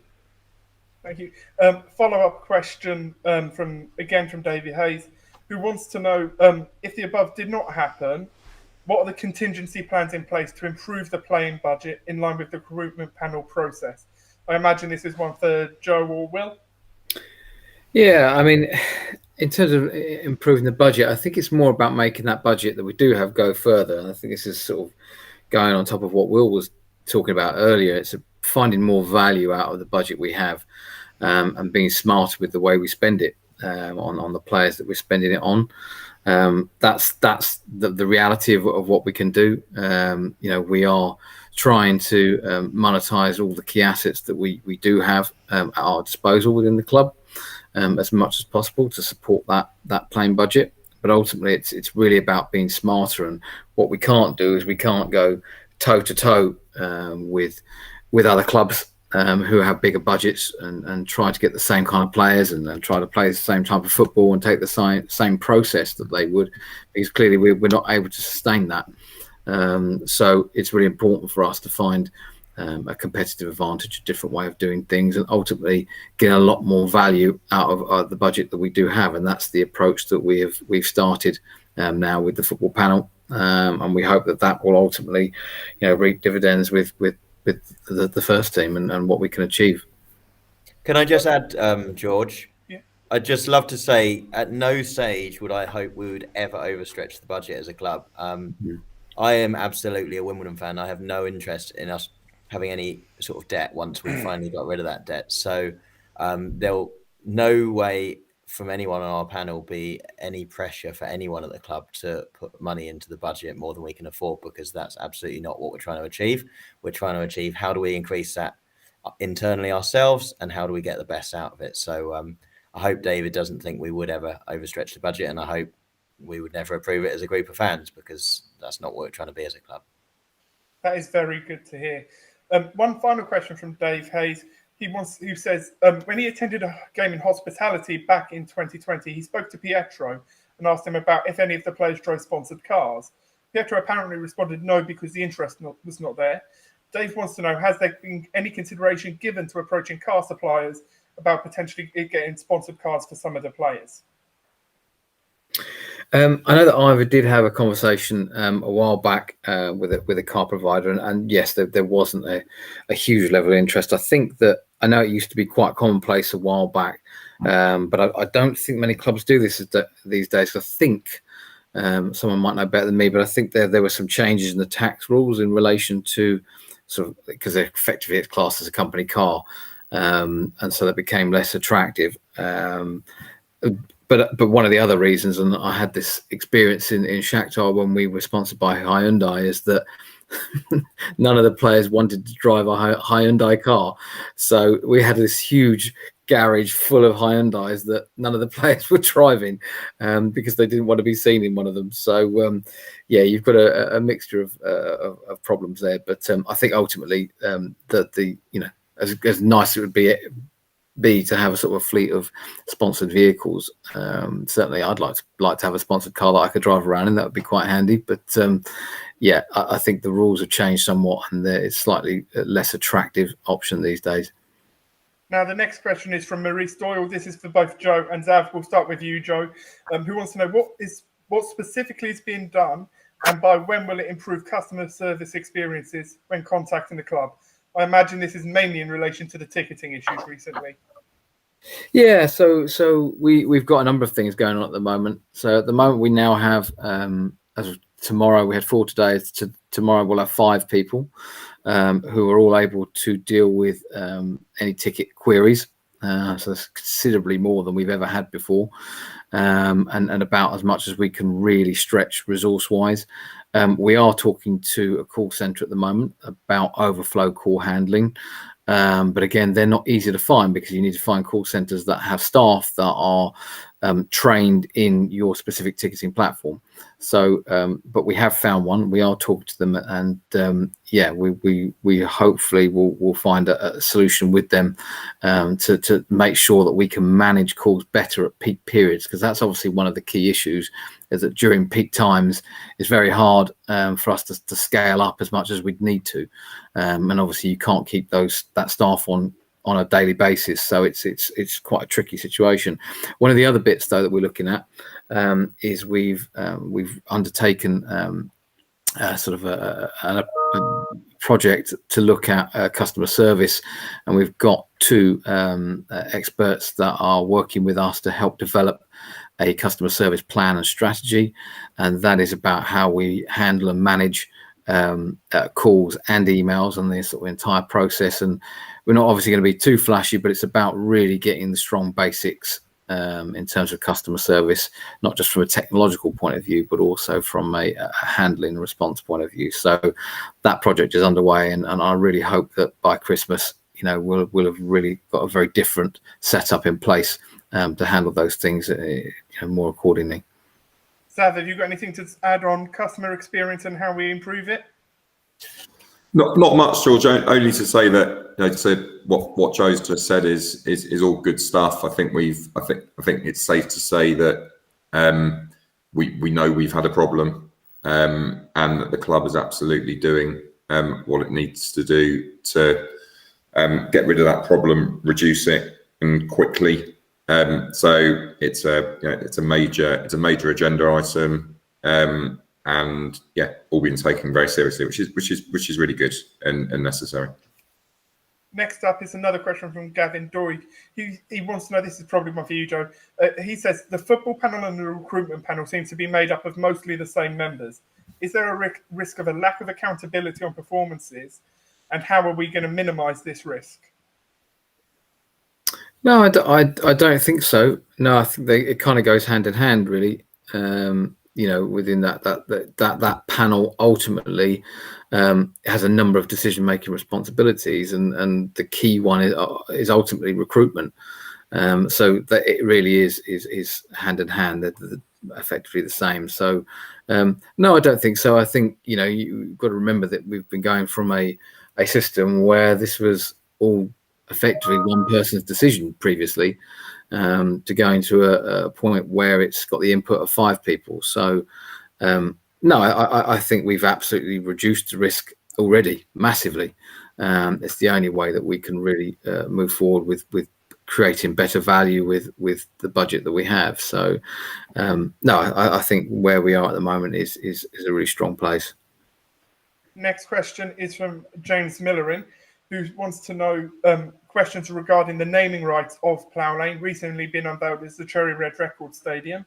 Thank you. Follow-up question from David Hayes, who wants to know if the above did not happen, what are the contingency plans in place to improve the playing budget in line with the recruitment panel process? I imagine this is one for Joe or Will. Yeah, I mean, in terms of improving the budget, I think it's more about making that budget that we do have go further. And I think this is sort of going on top of what Will was talking about earlier. It's finding more value out of the budget we have, and being smarter with the way we spend it on the players that we're spending it on. That's the reality of what we can do. We are trying to monetize all the key assets that we do have at our disposal within the club as much as possible to support that playing budget. But ultimately, it's really about being smarter. And what we can't do is we can't go toe to toe with other clubs who have bigger budgets and try to get the same kind of players and try to play the same type of football and take the same process that they would, because clearly we're not able to sustain that. So it's really important for us to find a competitive advantage, a different way of doing things, and ultimately get a lot more value out of the budget that we do have. And that's the approach that we've started now with the football panel, and we hope that will ultimately, reap dividends with the first team and what we can achieve. Can I just add, George? Yeah. I'd just love to say, at no stage would I hope we would ever overstretch the budget as a club. I am absolutely a Wimbledon fan. I have no interest in us having any sort of debt once we finally got rid of that debt. So there'll no way from anyone on our panel be any pressure for anyone at the club to put money into the budget more than we can afford, because that's absolutely not what we're trying to achieve. We're trying to achieve how do we increase that internally ourselves and how do we get the best out of it. So I hope David doesn't think we would ever overstretch the budget, and I hope we would never approve it as a group of fans, because that's not what we're trying to be as a club. That is very good to hear. One final question from Dave Hayes. Who says, when he attended a game in hospitality back in 2020, he spoke to Pietro and asked him about if any of the players drove sponsored cars. Pietro apparently responded no, because the interest was not there. Dave wants to know, has there been any consideration given to approaching car suppliers about potentially getting sponsored cars for some of the players? I know that Ivor did have a conversation a while back with a car provider, and yes, there wasn't a huge level of interest. I think that I know it used to be quite commonplace a while back, but I don't think many clubs do this these days. I think someone might know better than me, but I think there were some changes in the tax rules in relation to sort of, because effectively it's classed as a company car, and so that became less attractive. But one of the other reasons, and I had this experience in Shakhtar when we were sponsored by Hyundai, is that none of the players wanted to drive a Hyundai car. So we had this huge garage full of Hyundais that none of the players were driving because they didn't want to be seen in one of them. So, yeah, you've got a mixture of problems there. But I think ultimately that as nice it would be to have a sort of fleet of sponsored vehicles. Certainly I'd like to have a sponsored car that I could drive around in. That would be quite handy. But yeah, I think the rules have changed somewhat, and it's slightly less attractive option these days. Now, the next question is from Maurice Doyle. This is for both Joe and Zav. We'll start with you, Joe, who wants to know what specifically is being done, and by when will it improve customer service experiences when contacting the club? I imagine this is mainly in relation to the ticketing issues recently. Yeah, so we've got a number of things going on at the moment. So at the moment we now have, as of tomorrow, we had 4 today. Tomorrow we'll have 5 people who are all able to deal with any ticket queries. So that's considerably more than we've ever had before, and about as much as we can really stretch resource-wise. We are talking to a call centre at the moment about overflow call handling. But again, they're not easy to find, because you need to find call centres that have staff that are trained in your specific ticketing platform. So, but we have found one. We are talking to them, and yeah, we hopefully will find a solution with them to make sure that we can manage calls better at peak periods, because that's obviously one of the key issues. Is that during peak times it's very hard for us to scale up as much as we'd need to, and obviously you can't keep that staff on a daily basis, so it's quite a tricky situation. One of the other bits though that we're looking at is we've undertaken sort of a project to look at customer service, and we've got 2 experts that are working with us to help develop a customer service plan and strategy, and that is about how we handle and manage calls and emails and the sort of entire process. And we're not obviously going to be too flashy, but it's about really getting the strong basics in terms of customer service, not just from a technological point of view, but also from a handling response point of view. So that project is underway, and I really hope that by Christmas, we'll have really got a very different setup in place to handle those things more accordingly. Sav, have you got anything to add on customer experience and how we improve it? Not much, George. Only to say that what Joe's just said is all good stuff. I think it's safe to say that we know we've had a problem, and that the club is absolutely doing what it needs to do to get rid of that problem, reduce it, and quickly. So it's a major agenda item, and yeah, all been taken very seriously, which is really good and necessary. Next up is another question from Gavin Doig. He wants to know, this is probably one for you, Joe. He says the football panel and the recruitment panel seems to be made up of mostly the same members. Is there a risk of a lack of accountability on performances, and how are we going to minimise this risk? No, I don't think so. No, I think it kind of goes hand in hand, really. Within that panel ultimately has a number of decision-making responsibilities, and the key one is ultimately recruitment. So that it really is hand in hand. They're effectively the same. So no, I don't think so. I think you've got to remember that we've been going from a system where this was all effectively one person's decision previously, to going to a point where it's got the input of 5 people. So no, I think we've absolutely reduced the risk already massively. It's the only way that we can really move forward with creating better value with the budget that we have. So no, I think where we are at the moment is a really strong place. Next question is from James Millerin, who wants to know questions regarding the naming rights of Plough Lane, recently been unveiled as the Cherry Red Record Stadium.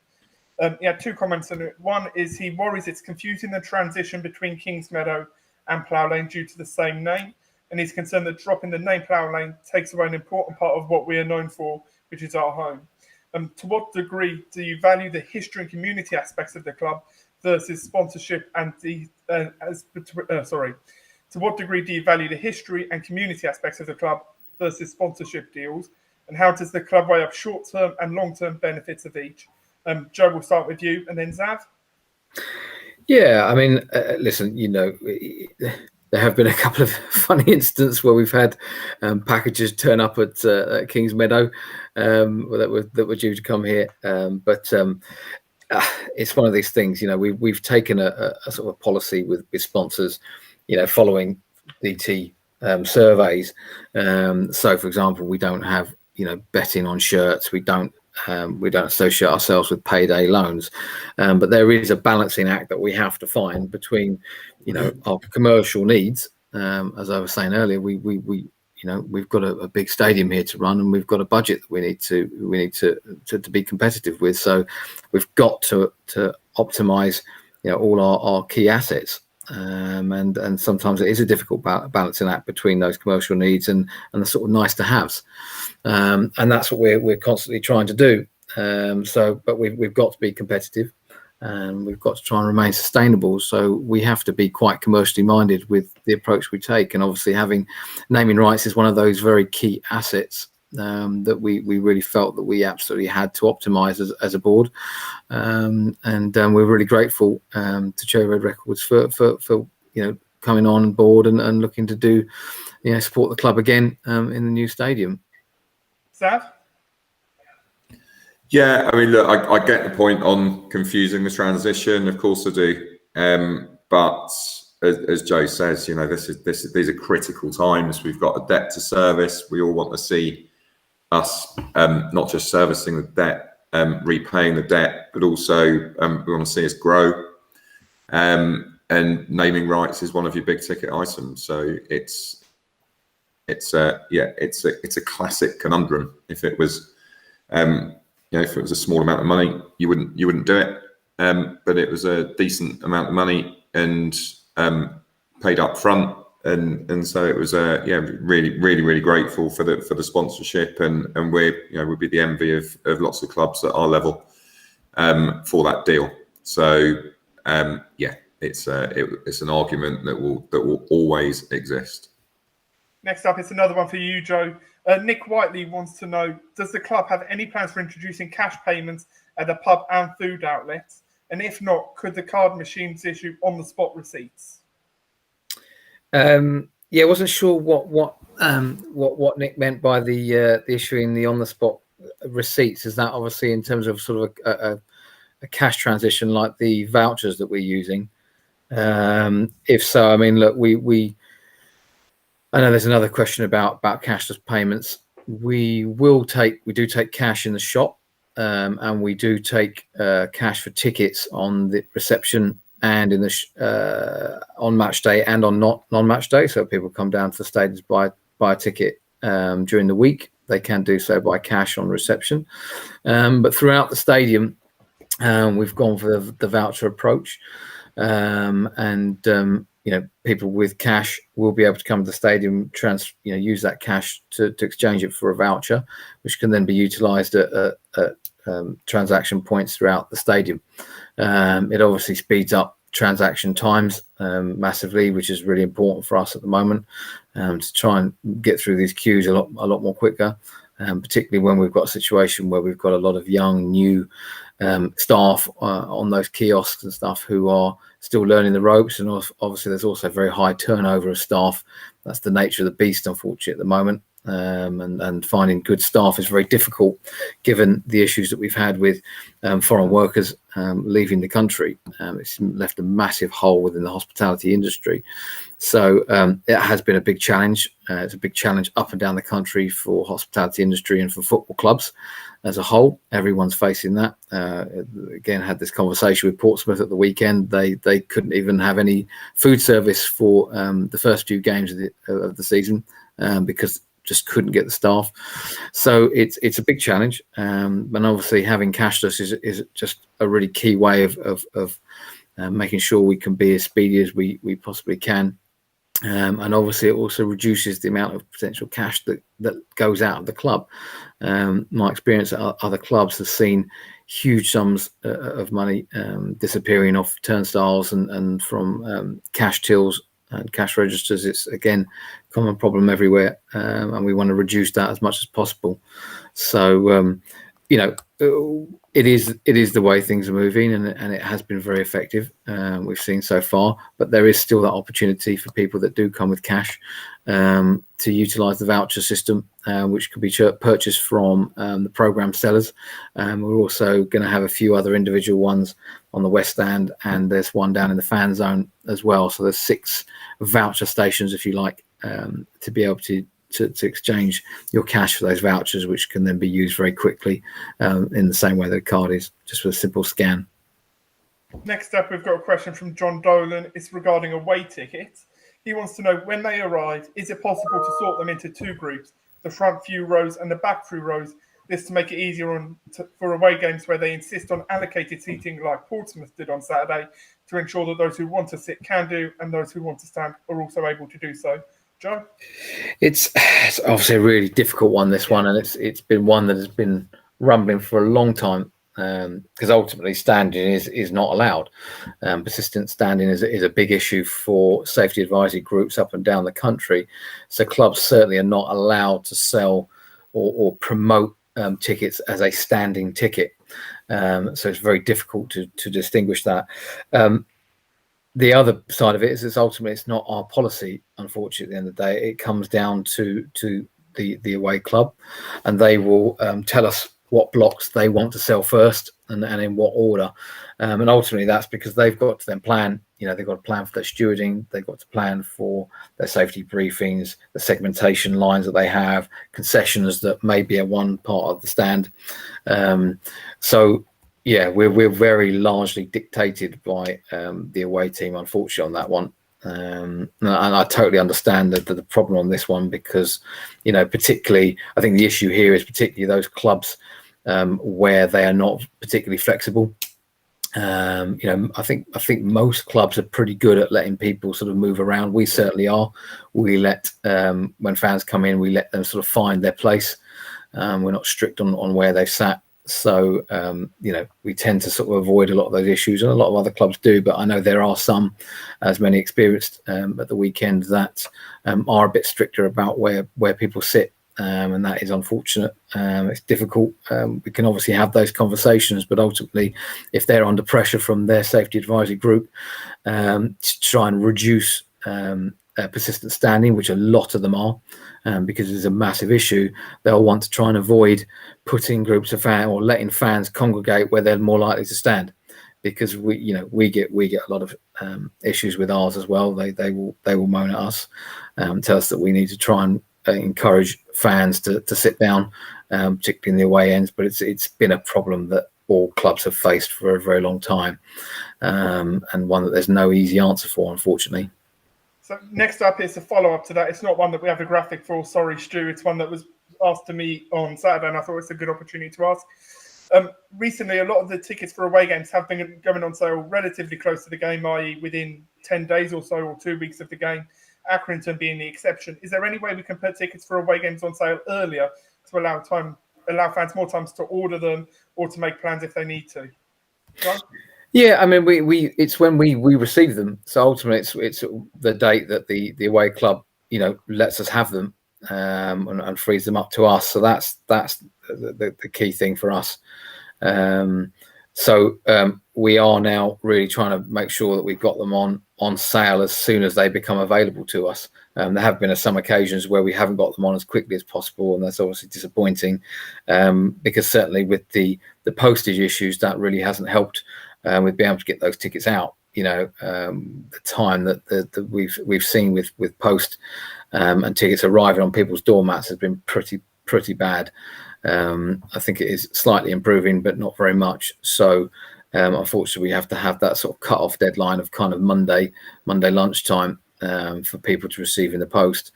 He had 2 comments on it. One is he worries it's confusing the transition between Kings Meadow and Plough Lane due to the same name, and he's concerned that dropping the name Plough Lane takes away an important part of what we are known for, which is our home. To what degree do you value the history and community aspects of the club versus sponsorship and to what degree do you value the history and community aspects of the club versus sponsorship deals, and how does the club weigh up short-term and long-term benefits of each? Joe, we'll start with you, and then Xav. Yeah, I mean, listen, there have been a couple of funny instances where we've had packages turn up at Kings Meadow that were due to come here, but it's one of these things. We've taken a sort of policy with sponsors, following DT surveys. So, for example, we don't have betting on shirts. We don't associate ourselves with payday loans, but there is a balancing act that we have to find between our commercial needs. As I was saying earlier, we've got a big stadium here to run, and we've got a budget that we need to be competitive with. So we've got to optimize all our key assets, and sometimes it is a difficult balancing act between those commercial needs and the sort of nice to haves, and that's what we're constantly trying to do. But we've got to be competitive, and we've got to try and remain sustainable. So we have to be quite commercially minded with the approach we take, and obviously having naming rights is one of those very key assets that we really felt that we absolutely had to optimize as a board, and we're really grateful to Cherry Red Records for coming on board and looking to do support the club again in the new stadium. Xav? Yeah, I mean, look, I get the point on confusing the transition. Of course I do. But as Joe says, these are critical times. We've got a debt to service. We all want to see us not just servicing the debt, repaying the debt, but also we want to see us grow. And naming rights is one of your big ticket items. So it's a classic conundrum. If it was if it was a small amount of money, you wouldn't do it. But it was a decent amount of money and paid up front, and so it was really grateful for the sponsorship, and we'd be the envy of lots of clubs at our level for that deal. So it's an argument that will always exist. Next up, it's another one for you, Joe. Nick Whiteley wants to know, does the club have any plans for introducing cash payments at the pub and food outlets? And if not, could the card machines issue on-the-spot receipts? I wasn't sure what Nick meant by the issuing the on-the-spot receipts. Is that obviously in terms of sort of a cash transition like the vouchers that we're using? If so, I mean, look, I know there's another question about cashless payments. We do take cash in the shop, and we do take cash for tickets on the reception and in the on match day and on non-match day. So people come down to the stadiums buy a ticket during the week. They can do so by cash on reception, but throughout the stadium, we've gone for the voucher approach, and people with cash will be able to come to the stadium, use that cash to exchange it for a voucher, which can then be utilised at transaction points throughout the stadium. It obviously speeds up transaction times massively, which is really important for us at the moment, to try and get through these queues a lot more quicker. particularly when we've got a situation where we've got a lot of young, new staff on those kiosks and stuff who are still learning the ropes. And obviously there's also very high turnover of staff. That's the nature of the beast, unfortunately, at the moment. And finding good staff is very difficult given the issues that we've had with foreign workers leaving the country. It's left a massive hole within the hospitality industry. So it has been a big challenge. It's a big challenge up and down the country for hospitality industry and for football clubs as a whole. Everyone's facing that. Again, had this conversation with Portsmouth at the weekend. They couldn't even have any food service for the first few games of the season because just couldn't get the staff. So it's a big challenge. And obviously having cashless is just a really key way of making sure we can be as speedy as we possibly can. And obviously it also reduces the amount of potential cash that goes out of the club. My experience at other clubs has seen huge sums of money disappearing off turnstiles and from cash tills and cash registers. It's again a common problem everywhere, and we want to reduce that as much as possible. So it is the way things are moving, and it has been very effective. We've seen so far, but there is still that opportunity for people that do come with cash to utilise the voucher system, which can be purchased from the programme sellers. We're also going to have a few other individual ones on the West Stand, and there's one down in the fan zone as well. So there's 6 voucher stations, if you like, to be able to exchange your cash for those vouchers, which can then be used very quickly in the same way that a card is, just with a simple scan. Next up, we've got a question from John Dolan. It's regarding away tickets. He wants to know, when they arrive, is it possible to sort them into 2 groups, the front few rows and the back few rows, this to make it easier for away games where they insist on allocated seating like Portsmouth did on Saturday, to ensure that those who want to sit can do and those who want to stand are also able to do so? Joe? It's obviously a really difficult one, this one, and it's been one that has been rumbling for a long time, because ultimately standing is not allowed. Persistent standing is a big issue for safety advisory groups up and down the country. So clubs certainly are not allowed to sell or promote tickets as a standing ticket. So it's very difficult to distinguish that. The other side of it is ultimately it's not our policy, unfortunately. At the end of the day, it comes down to the away club, and they will tell us what blocks they want to sell first and in what order. And ultimately that's because they've got to then plan, they've got to plan for their stewarding, they've got to plan for their safety briefings, the segmentation lines that they have, concessions that may be at one part of the stand. So yeah, we're very largely dictated by the away team, unfortunately, on that one. And I totally understand the problem on this one, because, particularly, I think the issue here is particularly those clubs where they are not particularly flexible. I think most clubs are pretty good at letting people sort of move around. We certainly are. We let when fans come in, we let them sort of find their place. We're not strict on where they've sat. So, we tend to sort of avoid a lot of those issues, and a lot of other clubs do. But I know there are some, as many experienced at the weekend, that are a bit stricter about where people sit. And that is unfortunate. It's difficult. We can obviously have those conversations, but ultimately, if they're under pressure from their safety advisory group to try and reduce persistent standing, which a lot of them are, because it's a massive issue, they'll want to try and avoid putting groups of fans or letting fans congregate where they're more likely to stand, because we get a lot of issues with ours as well. They will moan at us, tell us that we need to try and encourage fans to sit down, particularly in the away ends. But it's been a problem that all clubs have faced for a very long time, and one that there's no easy answer for, unfortunately. So next up is a follow-up to that. It's not one that we have a graphic for, sorry, Stu. It's one that was asked to me on Saturday, and I thought it's a good opportunity to ask. Recently, a lot of the tickets for away games have been going on sale relatively close to the game, i.e. within 10 days or so, or 2 weeks of the game, Accrington being the exception. Is there any way we can put tickets for away games on sale earlier to allow fans more time to order them or to make plans if they need to? Right? Yeah, I mean, we it's when we receive them. So ultimately, it's the date that the away club lets us have them. and frees them up to us. So that's the key thing for us. We are now really trying to make sure that we've got them on sale as soon as they become available to us. There have been some occasions where we haven't got them on as quickly as possible, and that's obviously disappointing, because certainly with the postage issues, that really hasn't helped with being able to get those tickets out. The time that we've seen with post and tickets arriving on people's doormats has been pretty bad. I think it is slightly improving, but not very much. So unfortunately, we have to have that sort of cut-off deadline of kind of Monday lunchtime for people to receive in the post.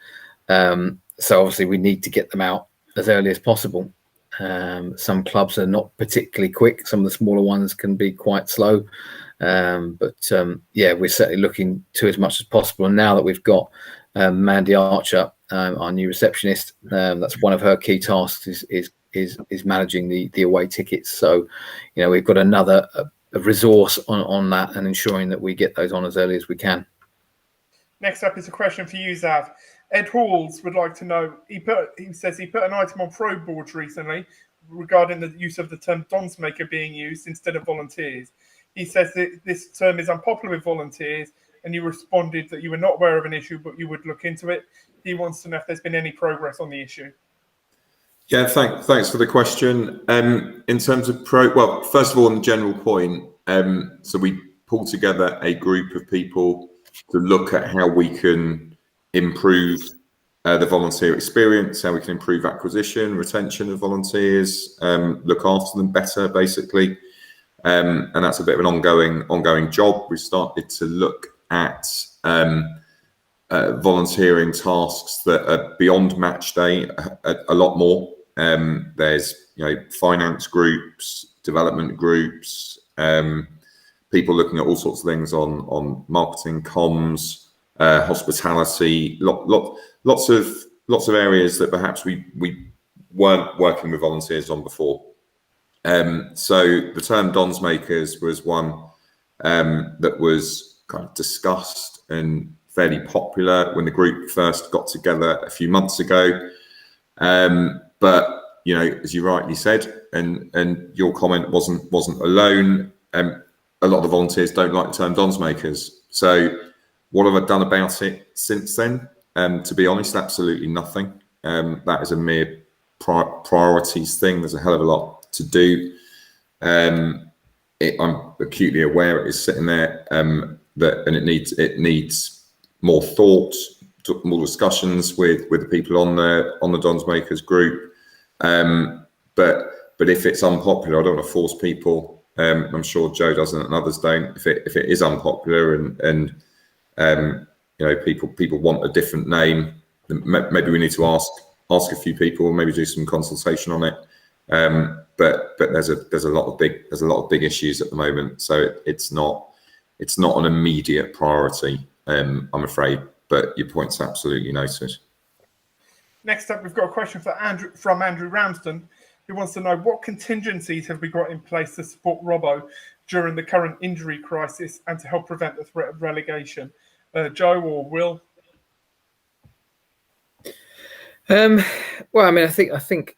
So obviously, we need to get them out as early as possible. Some clubs are not particularly quick. Some of the smaller ones can be quite slow. But we're certainly looking to as much as possible. And now that we've got Mandy Archer, our new receptionist, that's one of her key tasks is managing the away tickets. So, we've got another resource on that and ensuring that we get those on as early as we can. Next up is a question for you, Zav. Ed Halls would like to know, he says he put an item on Pro Boards recently regarding the use of the term Dons Maker being used instead of volunteers. He says that this term is unpopular with volunteers, and you responded that you were not aware of an issue, but you would look into it. He wants to know if there's been any progress on the issue. Yeah, thanks for the question. In terms of first of all, on the general point, so we pulled together a group of people to look at how we can improve the volunteer experience, how we can improve acquisition, retention of volunteers, look after them better, basically. And that's a bit of an ongoing job. We started to look at volunteering tasks that are beyond match day a lot more. There's finance groups, development groups, people looking at all sorts of things on marketing, comms, hospitality, lots of areas that perhaps we weren't working with volunteers on before. So the term Dons Makers was one that was kind of discussed and fairly popular when the group first got together a few months ago. But as you rightly said, and your comment wasn't alone, a lot of the volunteers don't like the term Dons Makers. So what have I done about it since then? To be honest, absolutely nothing. That is a mere priorities thing. There's a hell of a lot to do. I'm acutely aware it is sitting there, and it needs more thought, more discussions with the people on the Dons Makers group. But if it's unpopular, I don't want to force people. I'm sure Joe doesn't and others don't. If it is unpopular and people want a different name, then maybe we need to ask a few people, maybe do some consultation on it. But there's a lot of big issues at the moment, so it's not an immediate priority, I'm afraid. But your point's absolutely noted. Next up, we've got a question from Andrew Ramsden, who wants to know what contingencies have we got in place to support Robbo during the current injury crisis and to help prevent the threat of relegation. Joe or Will? Well, I mean, I think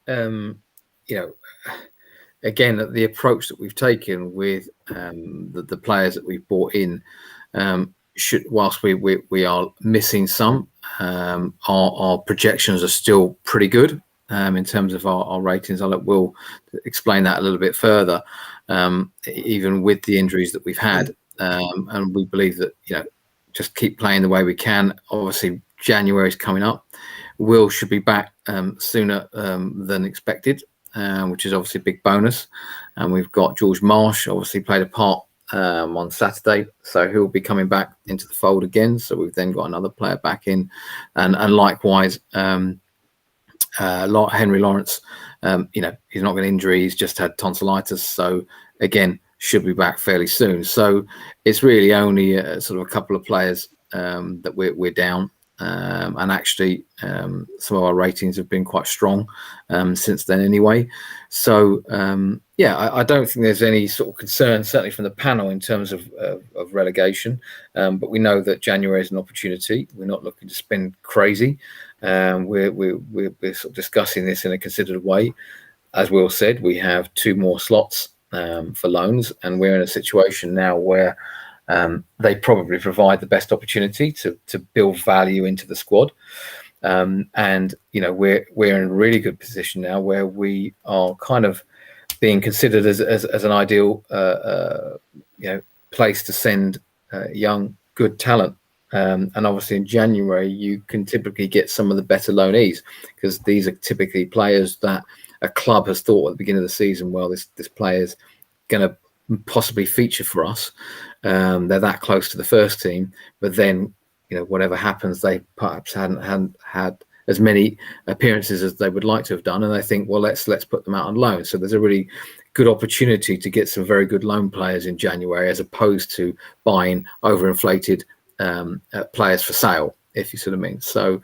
again, the approach that we've taken with the players that we've brought in, whilst we are missing some, our projections are still pretty good in terms of our ratings. I'll let Will explain that a little bit further. Even with the injuries that we've had, and we believe that just keep playing the way we can. Obviously, January is coming up. Will should be back sooner than expected, which is obviously a big bonus. And we've got George Marsh, obviously played a part on Saturday, so he'll be coming back into the fold again. So we've then got another player back in, and likewise, Henry Lawrence. He's not got an injury; he's just had tonsillitis, so again should be back fairly soon. So it's really only sort of a couple of players that we're down. And actually, some of our ratings have been quite strong since then anyway. So, I don't think there's any sort of concern, certainly from the panel, in terms of relegation. But we know that January is an opportunity. We're not looking to spend crazy. We're sort of discussing this in a considered way. As Will said, we have 2 more slots for loans, and we're in a situation now where they probably provide the best opportunity to build value into the squad. And we're in a really good position now where we are kind of being considered as an ideal place to send young good talent. And obviously in January you can typically get some of the better loanees, because these are typically players that a club has thought at the beginning of the season, well, this player's going to possibly feature for us. They're that close to the first team, but then whatever happens, they perhaps hadn't had as many appearances as they would like to have done, and they think, well, let's put them out on loan. So there's a really good opportunity to get some very good loan players in January, as opposed to buying overinflated players for sale, if you sort of mean. So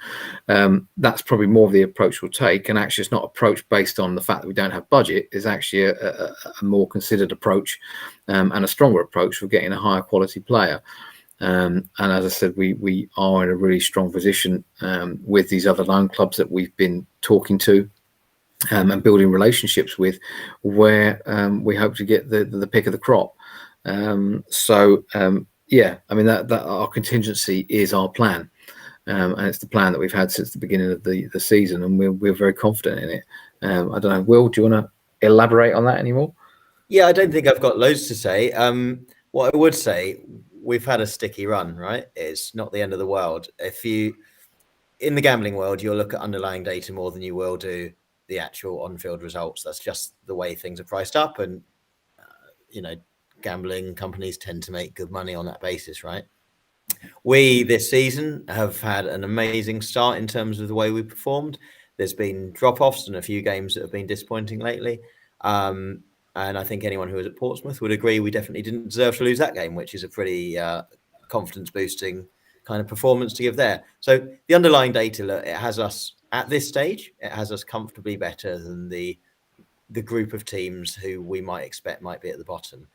that's probably more of the approach we'll take, and actually it's not approach based on the fact that we don't have budget. It's actually a more considered approach and a stronger approach for getting a higher quality player. And as I said, we are in a really strong position with these other loan clubs that we've been talking to and building relationships with, where we hope to get the pick of the crop. Yeah, I mean that our contingency is our plan, and it's the plan that we've had since the beginning of the season, and we're very confident in it. I don't know, Will, do you want to elaborate on that anymore? Yeah, I don't think I've got loads to say. What I would say, we've had a sticky run, right? It's not the end of the world. If you, in the gambling world, you'll look at underlying data more than you will do the actual on-field results. That's just the way things are priced up, and gambling companies tend to make good money on that basis, right? We this season have had an amazing start in terms of the way we performed. There's been drop-offs and a few games that have been disappointing lately. And I think anyone who was at Portsmouth would agree we definitely didn't deserve to lose that game, which is a pretty confidence-boosting kind of performance to give there. So the underlying data, look, it has us at this stage, it has us comfortably better than the group of teams who we might expect might be at the bottom.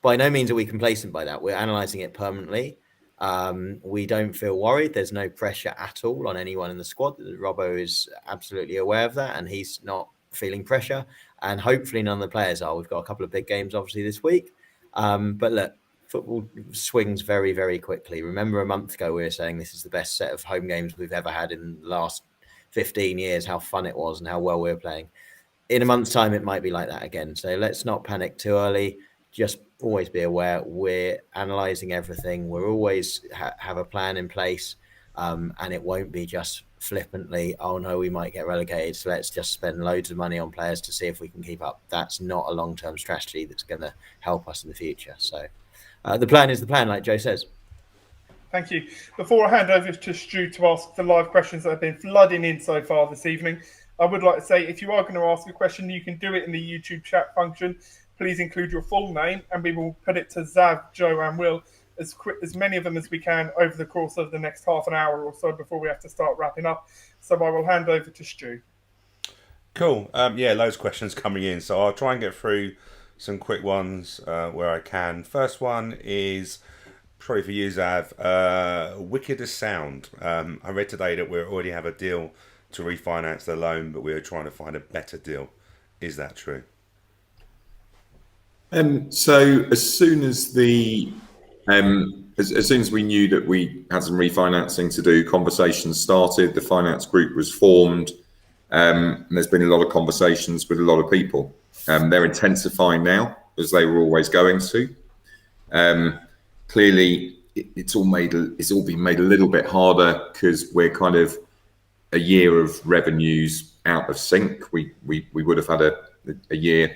By no means are we complacent by that. We're analysing it permanently. We don't feel worried. There's no pressure at all on anyone in the squad. Robbo is absolutely aware of that, and he's not feeling pressure. And hopefully none of the players are. We've got a couple of big games, obviously, this week. But look, football swings very, very quickly. Remember a month ago we were saying this is the best set of home games we've ever had in the last 15 years, how fun it was and how well we were playing. In a month's time, it might be like that again. So let's not panic too early. Just always be aware we're analysing everything. We're always have a plan in place, and it won't be just flippantly, oh no, we might get relegated, so let's just spend loads of money on players to see if we can keep up. That's not a long-term strategy that's going to help us in the future. So the plan is the plan, like Joe says. Thank you. Before I hand over to Stu to ask the live questions that have been flooding in so far this evening, I would like to say, if you are going to ask a question, you can do it in the YouTube chat function. Please include your full name, and we will put it to Zav, Joe, and Will as many of them as we can over the course of the next half an hour or so before we have to start wrapping up. So I will hand over to Stu. Cool. Yeah, loads of questions coming in, so I'll try and get through some quick ones where I can. First one is probably for you, Zav. Wicked as sound. I read today that we already have a deal to refinance the loan, but we're trying to find a better deal. Is that true? So as soon as as soon as we knew that we had some refinancing to do, conversations started, the finance group was formed, and there's been a lot of conversations with a lot of people. They're intensifying now, as they were always going to. Clearly, it's all been made a little bit harder because we're kind of a year of revenues out of sync. We would have had a year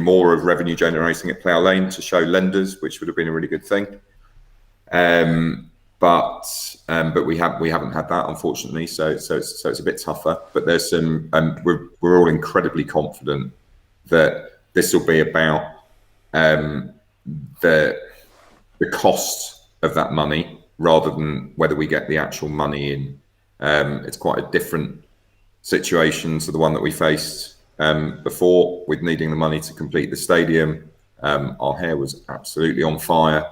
more of revenue generating at Plough Lane to show lenders, which would have been a really good thing. But we haven't had that, unfortunately. So it's a bit tougher. But there's some, we're all incredibly confident that this will be about the cost of that money rather than whether we get the actual money in. It's quite a different situation to the one that we faced before, with needing the money to complete the stadium. Our hair was absolutely on fire.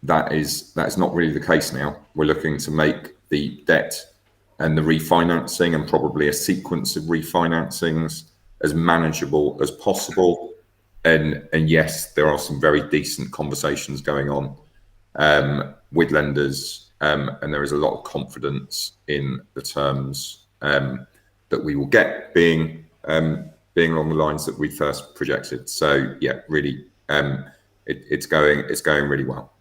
That is not really the case now. We're looking to make the debt and the refinancing, and probably a sequence of refinancings, as manageable as possible. And yes, there are some very decent conversations going on with lenders, and there is a lot of confidence in the terms that we will get being along the lines that we first projected. So yeah, really, it's going really well.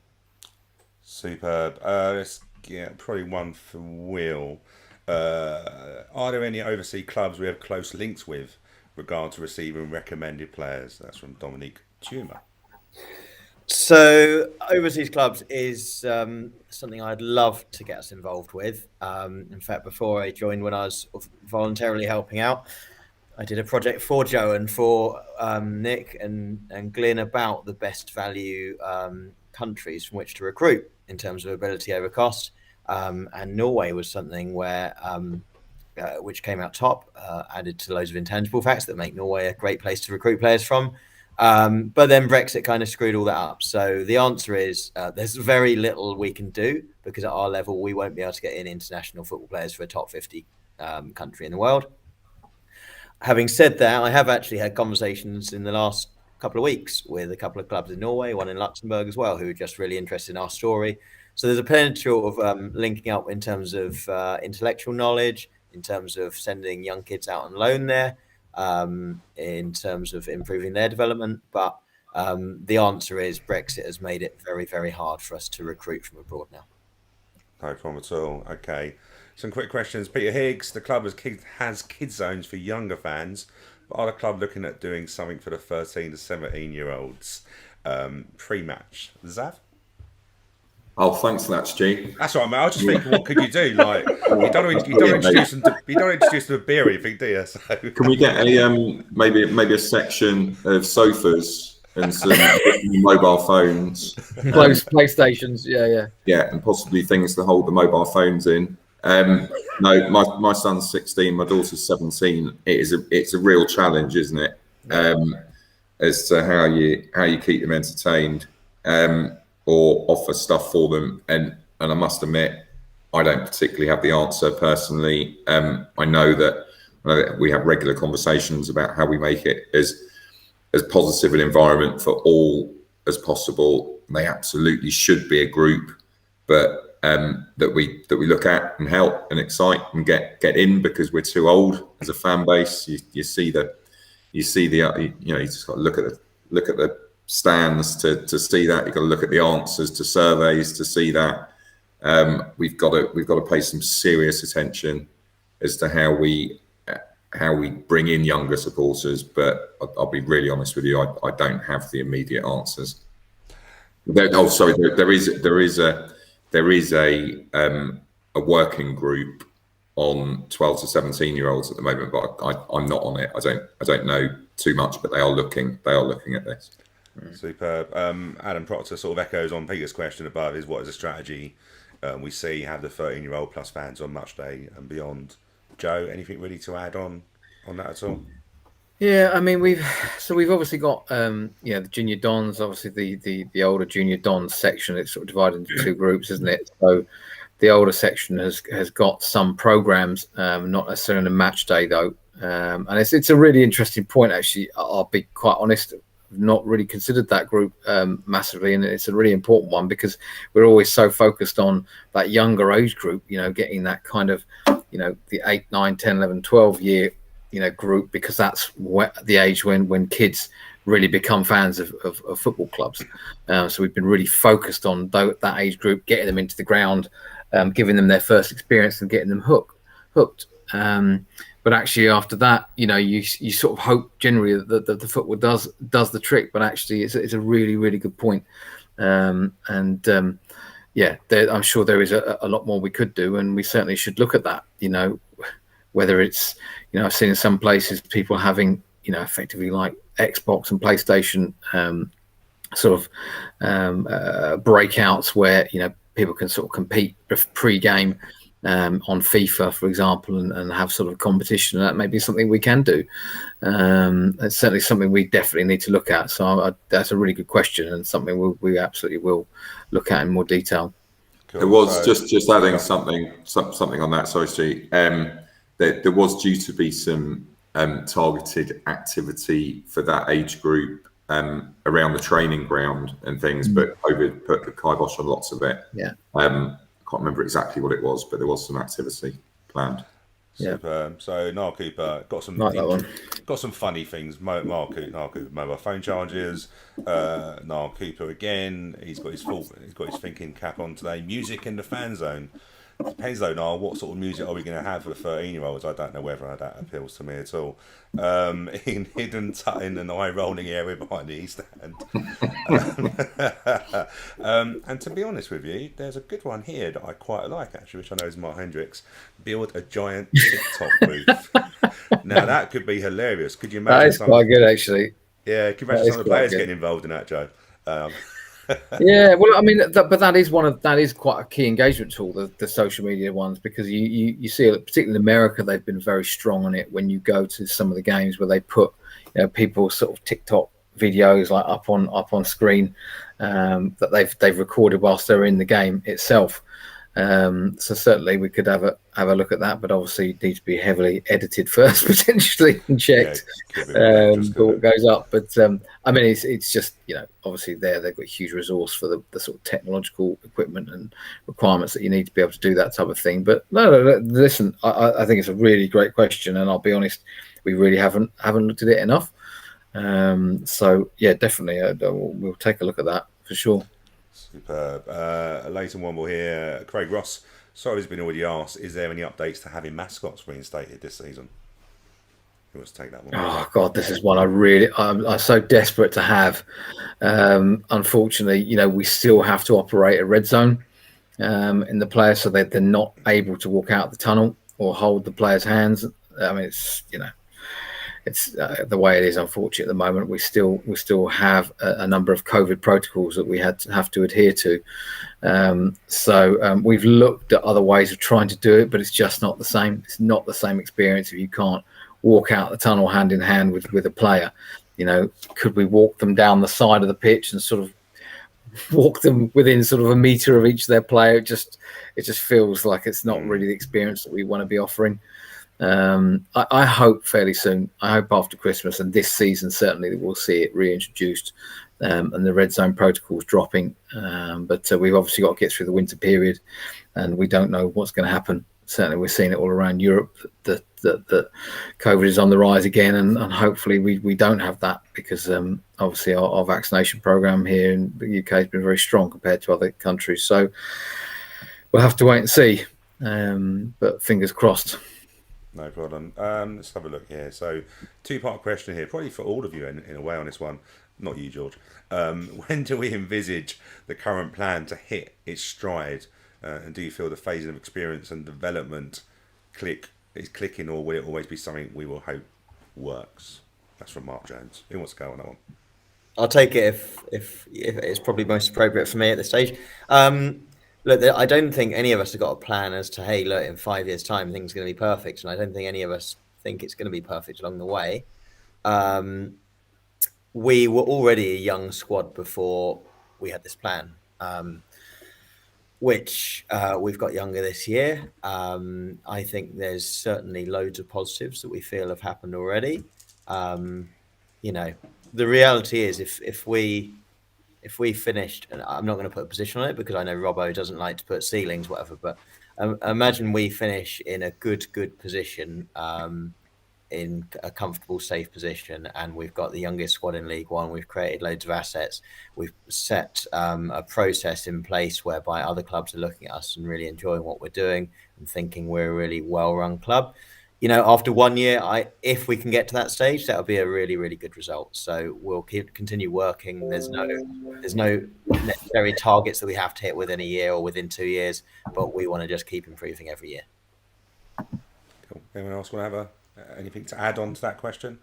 Superb. Let's get probably one for Will. Are there any overseas clubs we have close links with regard to receiving recommended players? That's from Dominique Tuma. So overseas clubs is something I'd love to get us involved with. In fact, before I joined, when I was voluntarily helping out, I did a project for Joe and for Nick and Glyn about the best value countries from which to recruit in terms of ability over cost. And Norway was something where which came out top, added to loads of intangible facts that make Norway a great place to recruit players from. But then Brexit kind of screwed all that up. So the answer is there's very little we can do, because at our level, we won't be able to get in international football players for a top 50 country in the world. Having said that, I have actually had conversations in the last couple of weeks with a couple of clubs in Norway, one in Luxembourg as well, who are just really interested in our story. So there's a potential of linking up in terms of intellectual knowledge, in terms of sending young kids out on loan there, in terms of improving their development. But the answer is Brexit has made it very, very hard for us to recruit from abroad now. No problem at all. Okay. Some quick questions. Peter Higgs, the club has kids zones for younger fans, but are the club looking at doing something for the 13 to 17-year-olds pre-match? Zav? Oh, thanks for that, Stu. That's all right, mate. I was just thinking, what could you do? Like, you don't introduce them to a beer or anything, do you? So. Can we get a maybe a section of sofas and some mobile phones, PlayStations? Yeah, and possibly things to hold the mobile phones in. No, my son's 16, my daughter's 17. It's a real challenge, isn't it? As to how you keep them entertained. Or offer stuff for them, and I must admit, I don't particularly have the answer personally. I know that we have regular conversations about how we make it as positive an environment for all as possible. They absolutely should be a group, but that we look at and help and excite and get in, because we're too old as a fan base. You just got to look at the stands to see that. You've got to look at the answers to surveys to see that. We've got to pay some serious attention as to how we bring in younger supporters. But I'll be really honest with you, I don't have the immediate answers. There is a working group on 12 to 17-year-olds at the moment, but I'm not on it. I don't know too much, but they are looking at this. Superb. Adam Proctor sort of echoes on Peter's question above, is what is a strategy we see have the 13-year-old plus fans on match day and beyond. Joe, anything really to add on that at all? Yeah, I mean we've obviously got the junior dons, obviously the older junior dons section. It's sort of divided into two groups, isn't it? So the older section has got some programs, not necessarily on a match day though, and it's a really interesting point actually. I'll be quite honest. Not really considered that group massively, and it's a really important one because we're always so focused on that younger age group, getting that kind of the 8, 9, 10, 11, 12 year group, because that's the age when kids really become fans of football clubs. So we've been really focused on that age group, getting them into the ground, giving them their first experience and getting them hooked. But actually, after that, you sort of hope generally that the football does the trick. But actually, it's a really, really good point. I'm sure there is a lot more we could do, and we certainly should look at that. Whether it's I've seen in some places people having effectively like Xbox and PlayStation breakouts where people can sort of compete pre-game. On FIFA, for example, and have sort of competition. And that may be something we can do. It's certainly something we definitely need to look at. So that's a really good question, and something we absolutely will look at in more detail. Cool. There was just adding something on that. Sorry, Stu. There was due to be some targeted activity for that age group around the training ground and things, but COVID put the kibosh on lots of it. Yeah. I can't remember exactly what it was, but there was some activity planned. Super. So Niall Cooper got some funny things. Niall Cooper mobile phone charges. Niall Cooper again. He's got his thinking cap on today. Music in the fan zone. Depends though, Niall, what sort of music are we going to have for the 13-year-olds? I don't know whether that appeals to me at all. In hidden in an eye-rolling area behind the East End. And to be honest with you, there's a good one here that I quite like, actually, which I know is Mark Hendricks. Build a giant TikTok booth. Now, that could be hilarious. Could you imagine? That is quite good, actually. Yeah, could you imagine some of the players getting involved in that, Joe? Yeah, well, I mean, but that is quite a key engagement tool, the social media ones, because you see it, particularly in America, they've been very strong on it. When you go to some of the games where they put, people sort of TikTok videos like up on screen that they've recorded whilst they're in the game itself. So certainly we could have a look at that, but obviously it needs to be heavily edited first, potentially, and checked before it goes up. But I mean, it's just obviously they've got a huge resource for the sort of technological equipment and requirements that you need to be able to do that type of thing. But no, listen, I think it's a really great question, and I'll be honest, we really haven't looked at it enough. So yeah, definitely, we'll take a look at that for sure. Superb. A Leighton Womble here. Craig Ross. Sorry, has been already asked. Is there any updates to having mascots reinstated this season? Who wants to take that one? Oh God, this is one I'm so desperate to have. Unfortunately, we still have to operate a red zone in the players, so they're not able to walk out the tunnel or hold the players' hands. I mean, it's the way it is. Unfortunately, at the moment, we still have a number of COVID protocols that we have to adhere to. So we've looked at other ways of trying to do it, but it's just not the same. It's not the same experience if you can't walk out the tunnel hand in hand with a player. Could we walk them down the side of the pitch and sort of walk them within sort of a meter of each of their player? It just feels like it's not really the experience that we want to be offering. I hope fairly soon. I hope after Christmas and this season certainly that we'll see it reintroduced and the red zone protocols dropping. But we've obviously got to get through the winter period, and we don't know what's going to happen. Certainly, we're seeing it all around Europe that COVID is on the rise again, and hopefully we don't have that, because obviously our vaccination program here in the UK has been very strong compared to other countries. So we'll have to wait and see. But fingers crossed. No problem. Let's have a look here. So, two-part question here, probably for all of you in a way on this one. Not you, George. When do we envisage the current plan to hit its stride? And do you feel the phasing of experience and development is clicking, or will it always be something we will hope works? That's from Mark Jones. Who wants to go on that one? I'll take it if it's probably most appropriate for me at this stage. Look, I don't think any of us have got a plan as to, hey, look, in 5 years' time, things are going to be perfect. And I don't think any of us think it's going to be perfect along the way. We were already a young squad before we had this plan, which we've got younger this year. I think there's certainly loads of positives that we feel have happened already. The reality is if we finished, and I'm not going to put a position on it because I know Robbo doesn't like to put ceilings, whatever, but imagine we finish in a good position, in a comfortable, safe position, and we've got the youngest squad in League One. We've created loads of assets. We've set a process in place whereby other clubs are looking at us and really enjoying what we're doing and thinking we're a really well-run club. After 1 year, if we can get to that stage, that'll be a really, really good result. So we'll continue working. There's no necessary targets that we have to hit within a year or within 2 years, but we want to just keep improving every year. Cool. Anyone else want to have anything to add on to that question?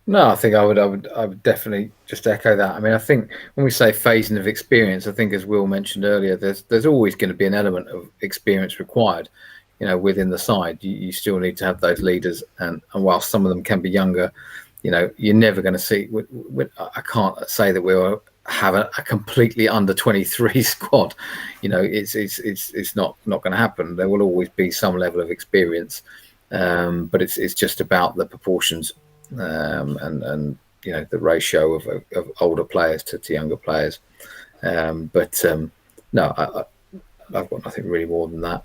No, I think I would definitely just echo that. I mean, I think when we say phasing of experience, I think as Will mentioned earlier, there's always going to be an element of experience required. Within the side, you still need to have those leaders, and while some of them can be younger, you're never going to see. I can't say that we're have a completely under 23 squad. It's not going to happen. There will always be some level of experience, but it's just about the proportions and the ratio of older players to younger players. No, I've got nothing really more than that.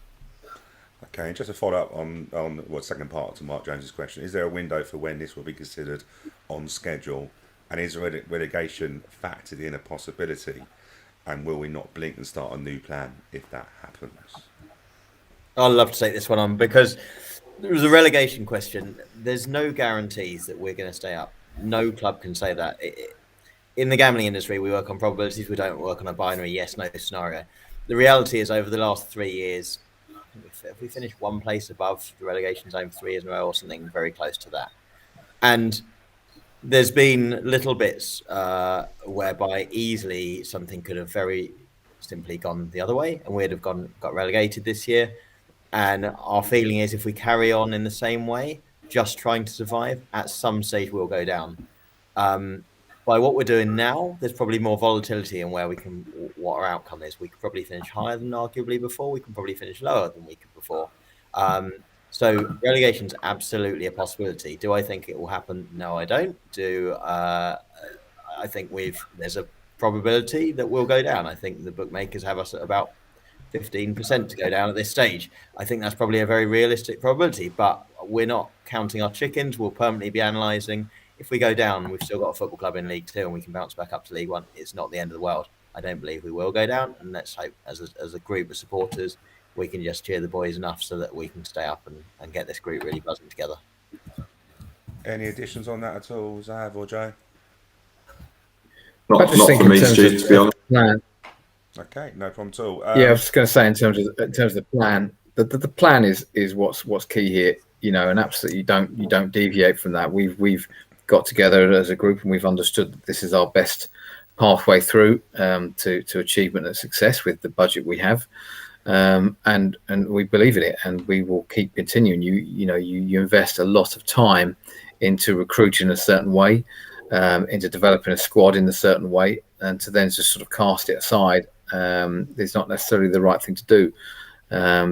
Okay, just to follow up on second part to Mark Jones's question, is there a window for when this will be considered on schedule, and is relegation factored in a possibility, and will we not blink and start a new plan if that happens? I'd love to take this one on, because there was a relegation question. There's no guarantees that we're going to stay up. No club can say that. In the gambling industry, we work on probabilities. We don't work on a binary yes/no scenario. The reality is, over the last 3 years, if we finished one place above the relegation zone 3 years in a row or something very close to that. And there's been little bits whereby easily something could have very simply gone the other way and we'd have got relegated this year. And our feeling is, if we carry on in the same way, just trying to survive, at some stage we'll go down. By what we're doing now, there's probably more volatility in what our outcome is. We could probably finish higher than arguably before. We can probably finish lower than we could before. So relegation is absolutely a possibility. Do I think it will happen? No, I don't. I think there's a probability that we'll go down. I think the bookmakers have us at about 15% to go down at this stage. I think that's probably a very realistic probability, but we're not counting our chickens. We'll permanently be analysing. If we go down, we've still got a football club in League Two and we can bounce back up to League One. It's not the end of the world. I don't believe we will go down, and let's hope as a group of supporters we can just cheer the boys enough so that we can stay up and get this group really buzzing together. Any additions on that at all, Zav or Joe? Not for me, Stu, to be honest. Plan. Okay, no problem at all. I was just going to say, in terms of the plan, the plan is what's key here, and absolutely you don't deviate from that. We've got together as a group and we've understood that this is our best pathway through to achievement and success with the budget we have, and we believe in it, and we will keep continuing. You invest a lot of time into recruiting a certain way, into developing a squad in a certain way, and to then just sort of cast it aside is not necessarily the right thing to do,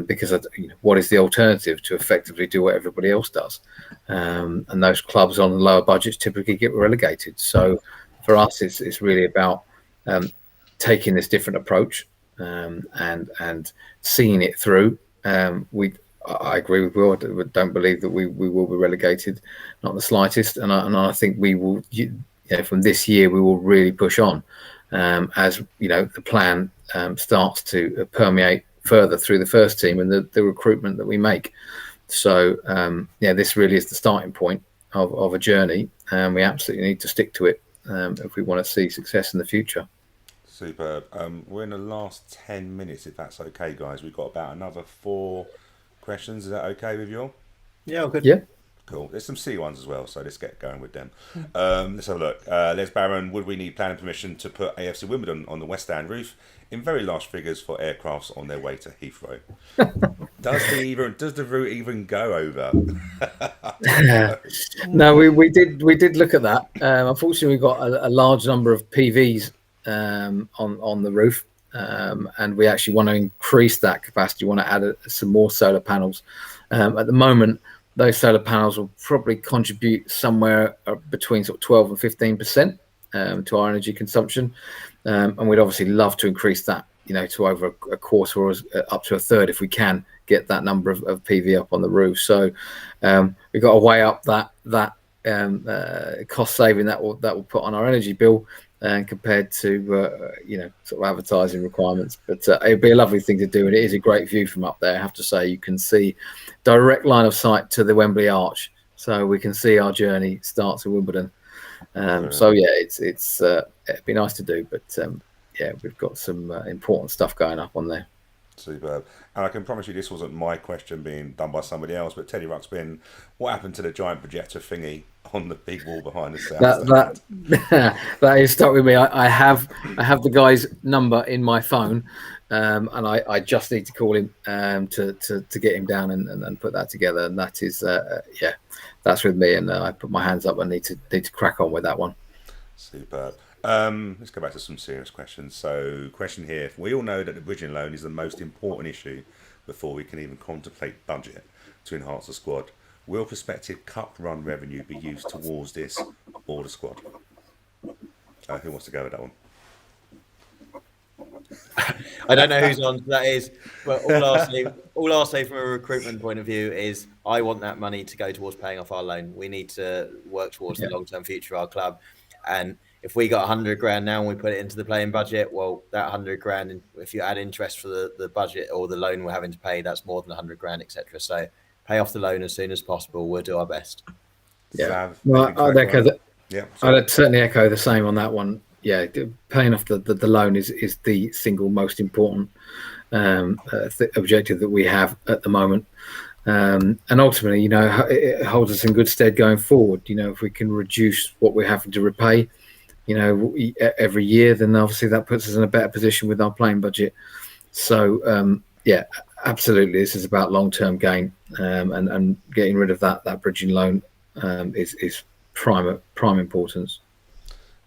because what is the alternative to effectively do what everybody else does? And those clubs on the lower budgets typically get relegated. So for us, it's really about taking this different approach and seeing it through. I agree with Will. I don't believe that we will be relegated, not the slightest. And I think we will. From this year, we will really push on as the plan starts to permeate further through the first team and the recruitment that we make. So this really is the starting point of a journey, and we absolutely need to stick to it if we want to see success in the future. Superb. We're in the last 10 minutes, if that's okay, guys. We've got about another 4 questions. Is that okay with you all? Yeah, good. Yeah. Cool. There's some C ones as well, so let's get going with them. Let's have a look. Les Barron, would we need planning permission to put AFC Wimbledon on the West Stand roof in very large figures for aircrafts on their way to Heathrow? Does the route even go over? No, we did look at that. Unfortunately, we got a large number of PVs on the roof, and we actually want to increase that capacity. We want to add some more solar panels. At the moment, those solar panels will probably contribute somewhere between sort of 12 and 15% to our energy consumption, and we'd obviously love to increase that, to over a quarter or up to a third if we can get that number of PV up on the roof. So we've got to weigh up that cost saving that will put on our energy bill, compared to sort of advertising requirements. But it'd be a lovely thing to do, and it is a great view from up there. I have to say, you can see direct line of sight to the Wembley Arch, so we can see our journey starts in Wimbledon. So yeah, it'd be nice to do, but we've got some important stuff going up on there. Superb. And I can promise you this wasn't my question being done by somebody else, but Teddy Ruxpin, what happened to the giant projector thingy on the big wall behind the south stand? That is stuck with me. I have the guy's number in my phone, and I just need to call him to get him down and put that together. And that is that's with me, and I put my hands up. I need to crack on with that one. Superb. Let's go back to some serious questions. So, question here: we all know that the bridging loan is the most important issue before we can even contemplate budget to enhance the squad. Will prospective cup run revenue be used towards this or the squad? Who wants to go with that one? I don't know whose answer that is, but all I'll say from a recruitment point of view is I want that money to go towards paying off our loan. We need to work towards the long-term future of our club. And if we got 100 grand now and we put it into the playing budget, well, that 100 grand, if you add interest for the budget or the loan we're having to pay, that's more than 100 grand, etc. So pay off the loan as soon as possible. We'll do our best. Yeah, well, I'd certainly echo the same on that one. Yeah, paying off the loan is the single most important objective that we have at the moment. And ultimately, you know, it holds us in good stead going forward. You know, if we can reduce what we're having to repay, you know, every year, then obviously that puts us in a better position with our playing budget. So, yeah, absolutely, this is about long-term gain, and getting rid of that bridging loan is prime importance.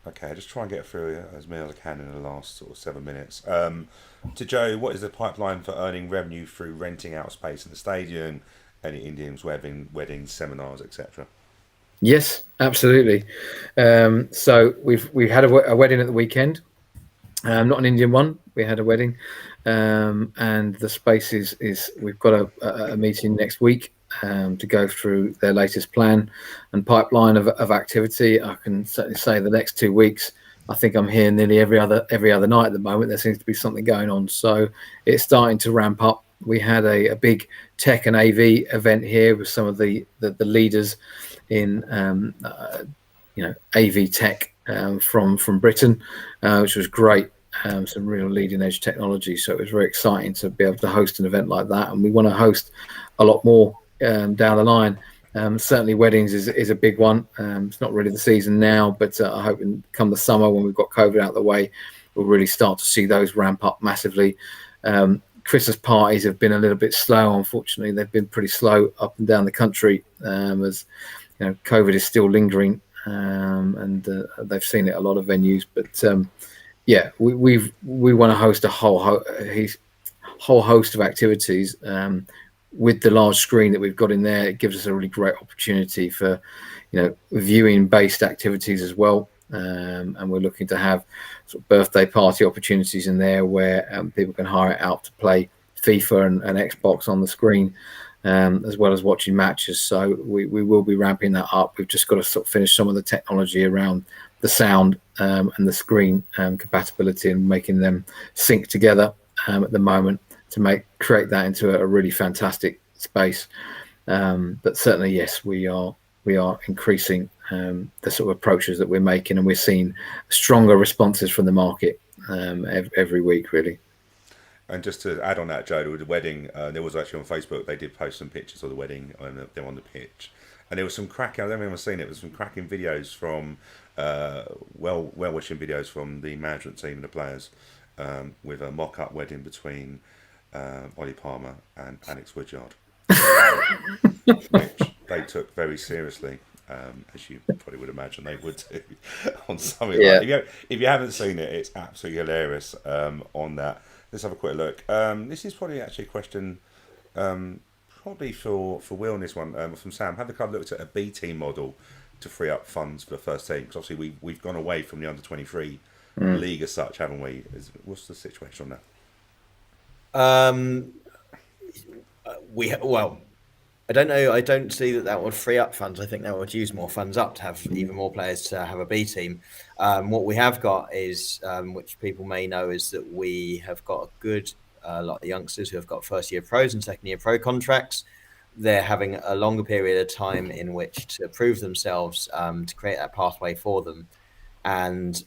Okay, just try and get through as many as I can in the last sort of 7 minutes. To Joe, what is the pipeline for earning revenue through renting out space in the stadium, any Indians, weddings, seminars, etc.? Yes, absolutely. So we've had a wedding at the weekend, not an Indian one. We had a wedding, and the space is we've got a meeting next week to go through their latest plan and pipeline of activity. I can certainly say the next 2 weeks, I think I'm here nearly every other night at the moment. There seems to be something going on, so it's starting to ramp up. We had a big tech and AV event here with some of the leaders in AV tech from Britain, which was great. Some real leading edge technology, so it was very exciting to be able to host an event like that, and we want to host a lot more down the line. Certainly weddings is a big one. It's not really the season now, but I hope come the summer when we've got COVID out of the way, we'll really start to see those ramp up massively. Christmas parties have been a little bit slow, unfortunately. They've been pretty slow up and down the country, as you know, COVID is still lingering, and they've seen it a lot of venues. But yeah, we want to host a whole host of activities. With the large screen that we've got in there, it gives us a really great opportunity for, you know, viewing based activities as well. And we're looking to have sort of birthday party opportunities in there where people can hire it out to play FIFA and Xbox on the screen, as well as watching matches. So we will be ramping that up. We've just got to sort of finish some of the technology around the sound and the screen compatibility and making them sync together at the moment to create that into a really fantastic space. But certainly, yes, we are increasing the sort of approaches that we're making, and we're seeing stronger responses from the market every week, really. And just to add on that, Joe, with the wedding, there was actually on Facebook, they did post some pictures of the wedding and they're on the pitch. And there was some cracking, I don't know if I've seen it, there was some cracking videos from, well-wishing videos from the management team and the players, with a mock-up wedding between Ollie Palmer and Alex Woodyard, which they took very seriously, as you probably would imagine they would do on something like that. If you haven't seen it, it's absolutely hilarious on that. Let's have a quick look. This is probably actually a question probably for Will in this one, from Sam. Have the club looked at a B team model to free up funds for the first team? Because obviously we've gone away from the under-23 league as such, haven't we? What's the situation on that? I don't know. I don't see that would free up funds. I think that would use more funds up to have even more players to have a B team. What we have got is, which people may know, is that we have got a good lot of youngsters who have got first year pros and second year pro contracts. They're having a longer period of time in which to prove themselves, to create that pathway for them. And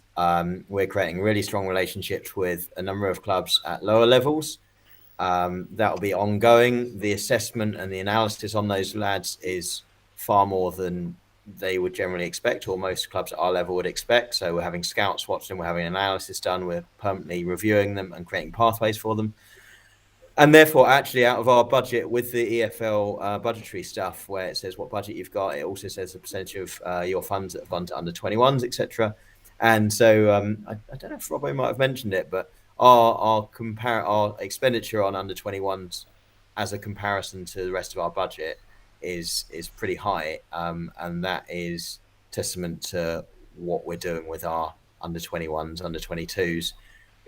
we're creating really strong relationships with a number of clubs at lower levels. That will be ongoing. The assessment and the analysis on those lads is far more than they would generally expect, or most clubs at our level would expect. So we're having scouts watching, we're having analysis done, we're permanently reviewing them and creating pathways for them. And therefore, actually, out of our budget with the EFL budgetary stuff, where it says what budget you've got, it also says the percentage of your funds that have gone to under 21s, etc. And so I don't know if Robbo might have mentioned it, but our expenditure on under 21s as a comparison to the rest of our budget is pretty high, and that is testament to what we're doing with our under 21s, under 22s.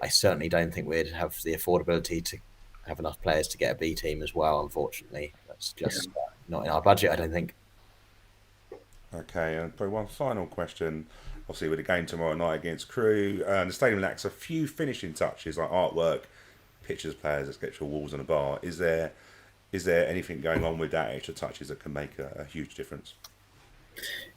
I certainly don't think we'd have the affordability to have enough players to get a B team as well. Unfortunately, that's just not in our budget, I don't think. Okay, and probably one final question. Obviously, with the game tomorrow night against Crewe, the stadium lacks a few finishing touches like artwork, pictures, players, etc., walls and a bar. Is there anything going on with that extra touches that can make a huge difference?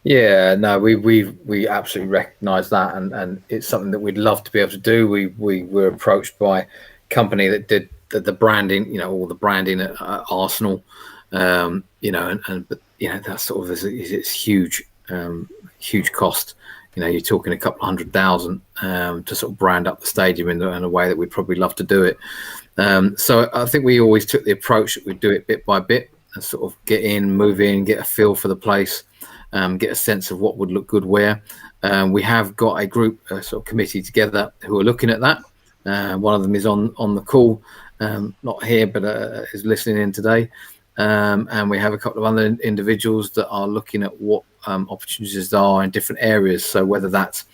Yeah, no, we absolutely recognise that, and it's something that we'd love to be able to do. We were approached by a company that did the branding, all the branding at Arsenal, but that sort of it's huge, huge cost. You're talking a couple of 100,000 to sort of brand up the stadium in a way that we'd probably love to do it. So I think we always took the approach that we'd do it bit by bit and sort of get in, move in, get a feel for the place. Get a sense of what would look good where. We have got a group, sort of committee together who are looking at that. One of them is on the call, not here, but is listening in today. And we have a couple of other individuals that are looking at what opportunities there are in different areas. So whether that's,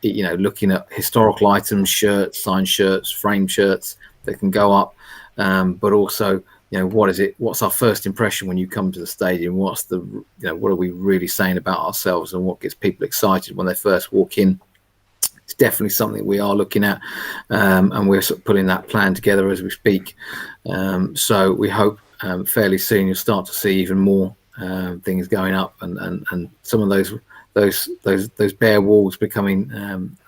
looking at historical items, shirts, signed shirts, frame shirts that can go up, but also, what's our first impression when you come to the stadium? What are we really saying about ourselves, and what gets people excited when they first walk in? It's definitely something we are looking at, and we're sort of putting that plan together as we speak. So we hope fairly soon you'll start to see even more things going up, and some of those bare walls becoming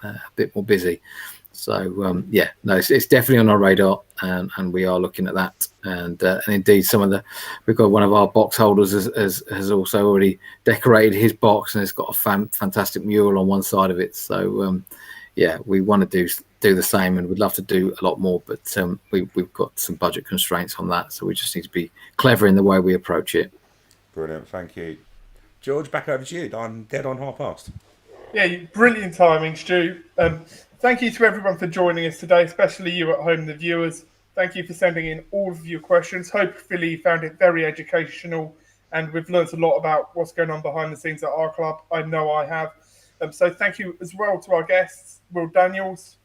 a bit more busy. So it's definitely on our radar, and we are looking at that. And indeed, we've got one of our box holders has also already decorated his box, and it's got a fantastic mural on one side of it. So we want to do the same, and we'd love to do a lot more, but we've got some budget constraints on that, so we just need to be clever in the way we approach it. Brilliant, thank you, George. Back over to you. I'm dead on 5:30. Yeah, brilliant timing, Stu. Thank you to everyone for joining us today, especially you at home, the viewers. Thank you for sending in all of your questions. Hopefully you found it very educational, and we've learned a lot about what's going on behind the scenes at our club. I know I have. So thank you as well to our guests, Will Daniels.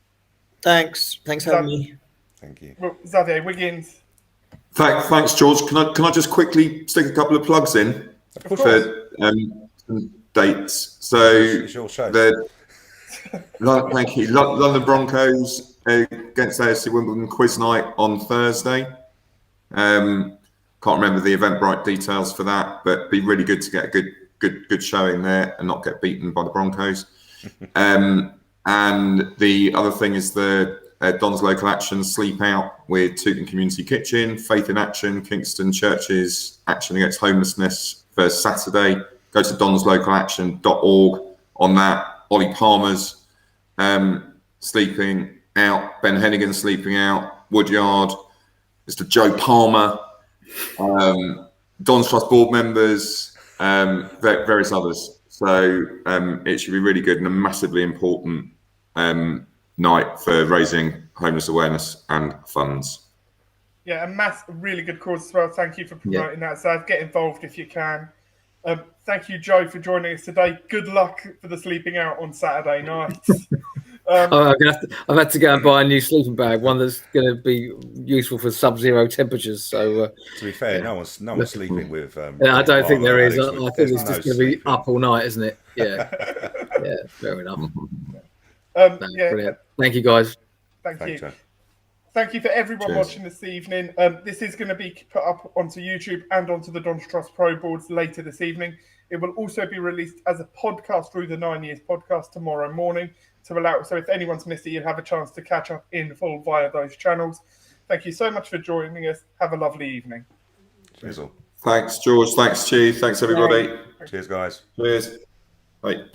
Thanks for having me. Thank you. Xavier Wiggins. Thanks, George. Can I just quickly stick a couple of plugs in for some dates? So it's your show. Thank you. London Broncos against AFC Wimbledon quiz night on Thursday. Can't remember the Eventbrite details for that, but it'd be really good to get a good showing there and not get beaten by the Broncos. And the other thing is the Don's Local Action Sleep Out with Tooting Community Kitchen, Faith in Action, Kingston Church's Action Against Homelessness for Saturday. Go to donslocalaction.org on that. Ollie Palmer's sleeping out, Ben Hennigan sleeping out, Woodyard, Mr. Joe Palmer, Don's Trust board members, various others. So it should be really good and a massively important night for raising homeless awareness and funds. Yeah, a really good cause as well. Thank you for promoting that. So get involved if you can. Thank you, Joe, for joining us today. Good luck for the sleeping out on Saturday night. I've had to go and buy a new sleeping bag, one that's going to be useful for sub-zero temperatures. So, to be fair, no one's sleeping with. I don't think there is. I think it's just going to be up all night, isn't it? Yeah, fair enough. Brilliant. Thank you, guys. Thank you. Thank you for everyone watching this evening. This is going to be put up onto YouTube and onto the Don's Trust Pro boards later this evening. It will also be released as a podcast through the 9 Years podcast tomorrow morning to allow. So if anyone's missed it, you'll have a chance to catch up in full via those channels. Thank you so much for joining us. Have a lovely evening. Cheers all. Thanks, George. Thanks, Stu. Thanks, everybody. Cheers, guys. Cheers. Bye.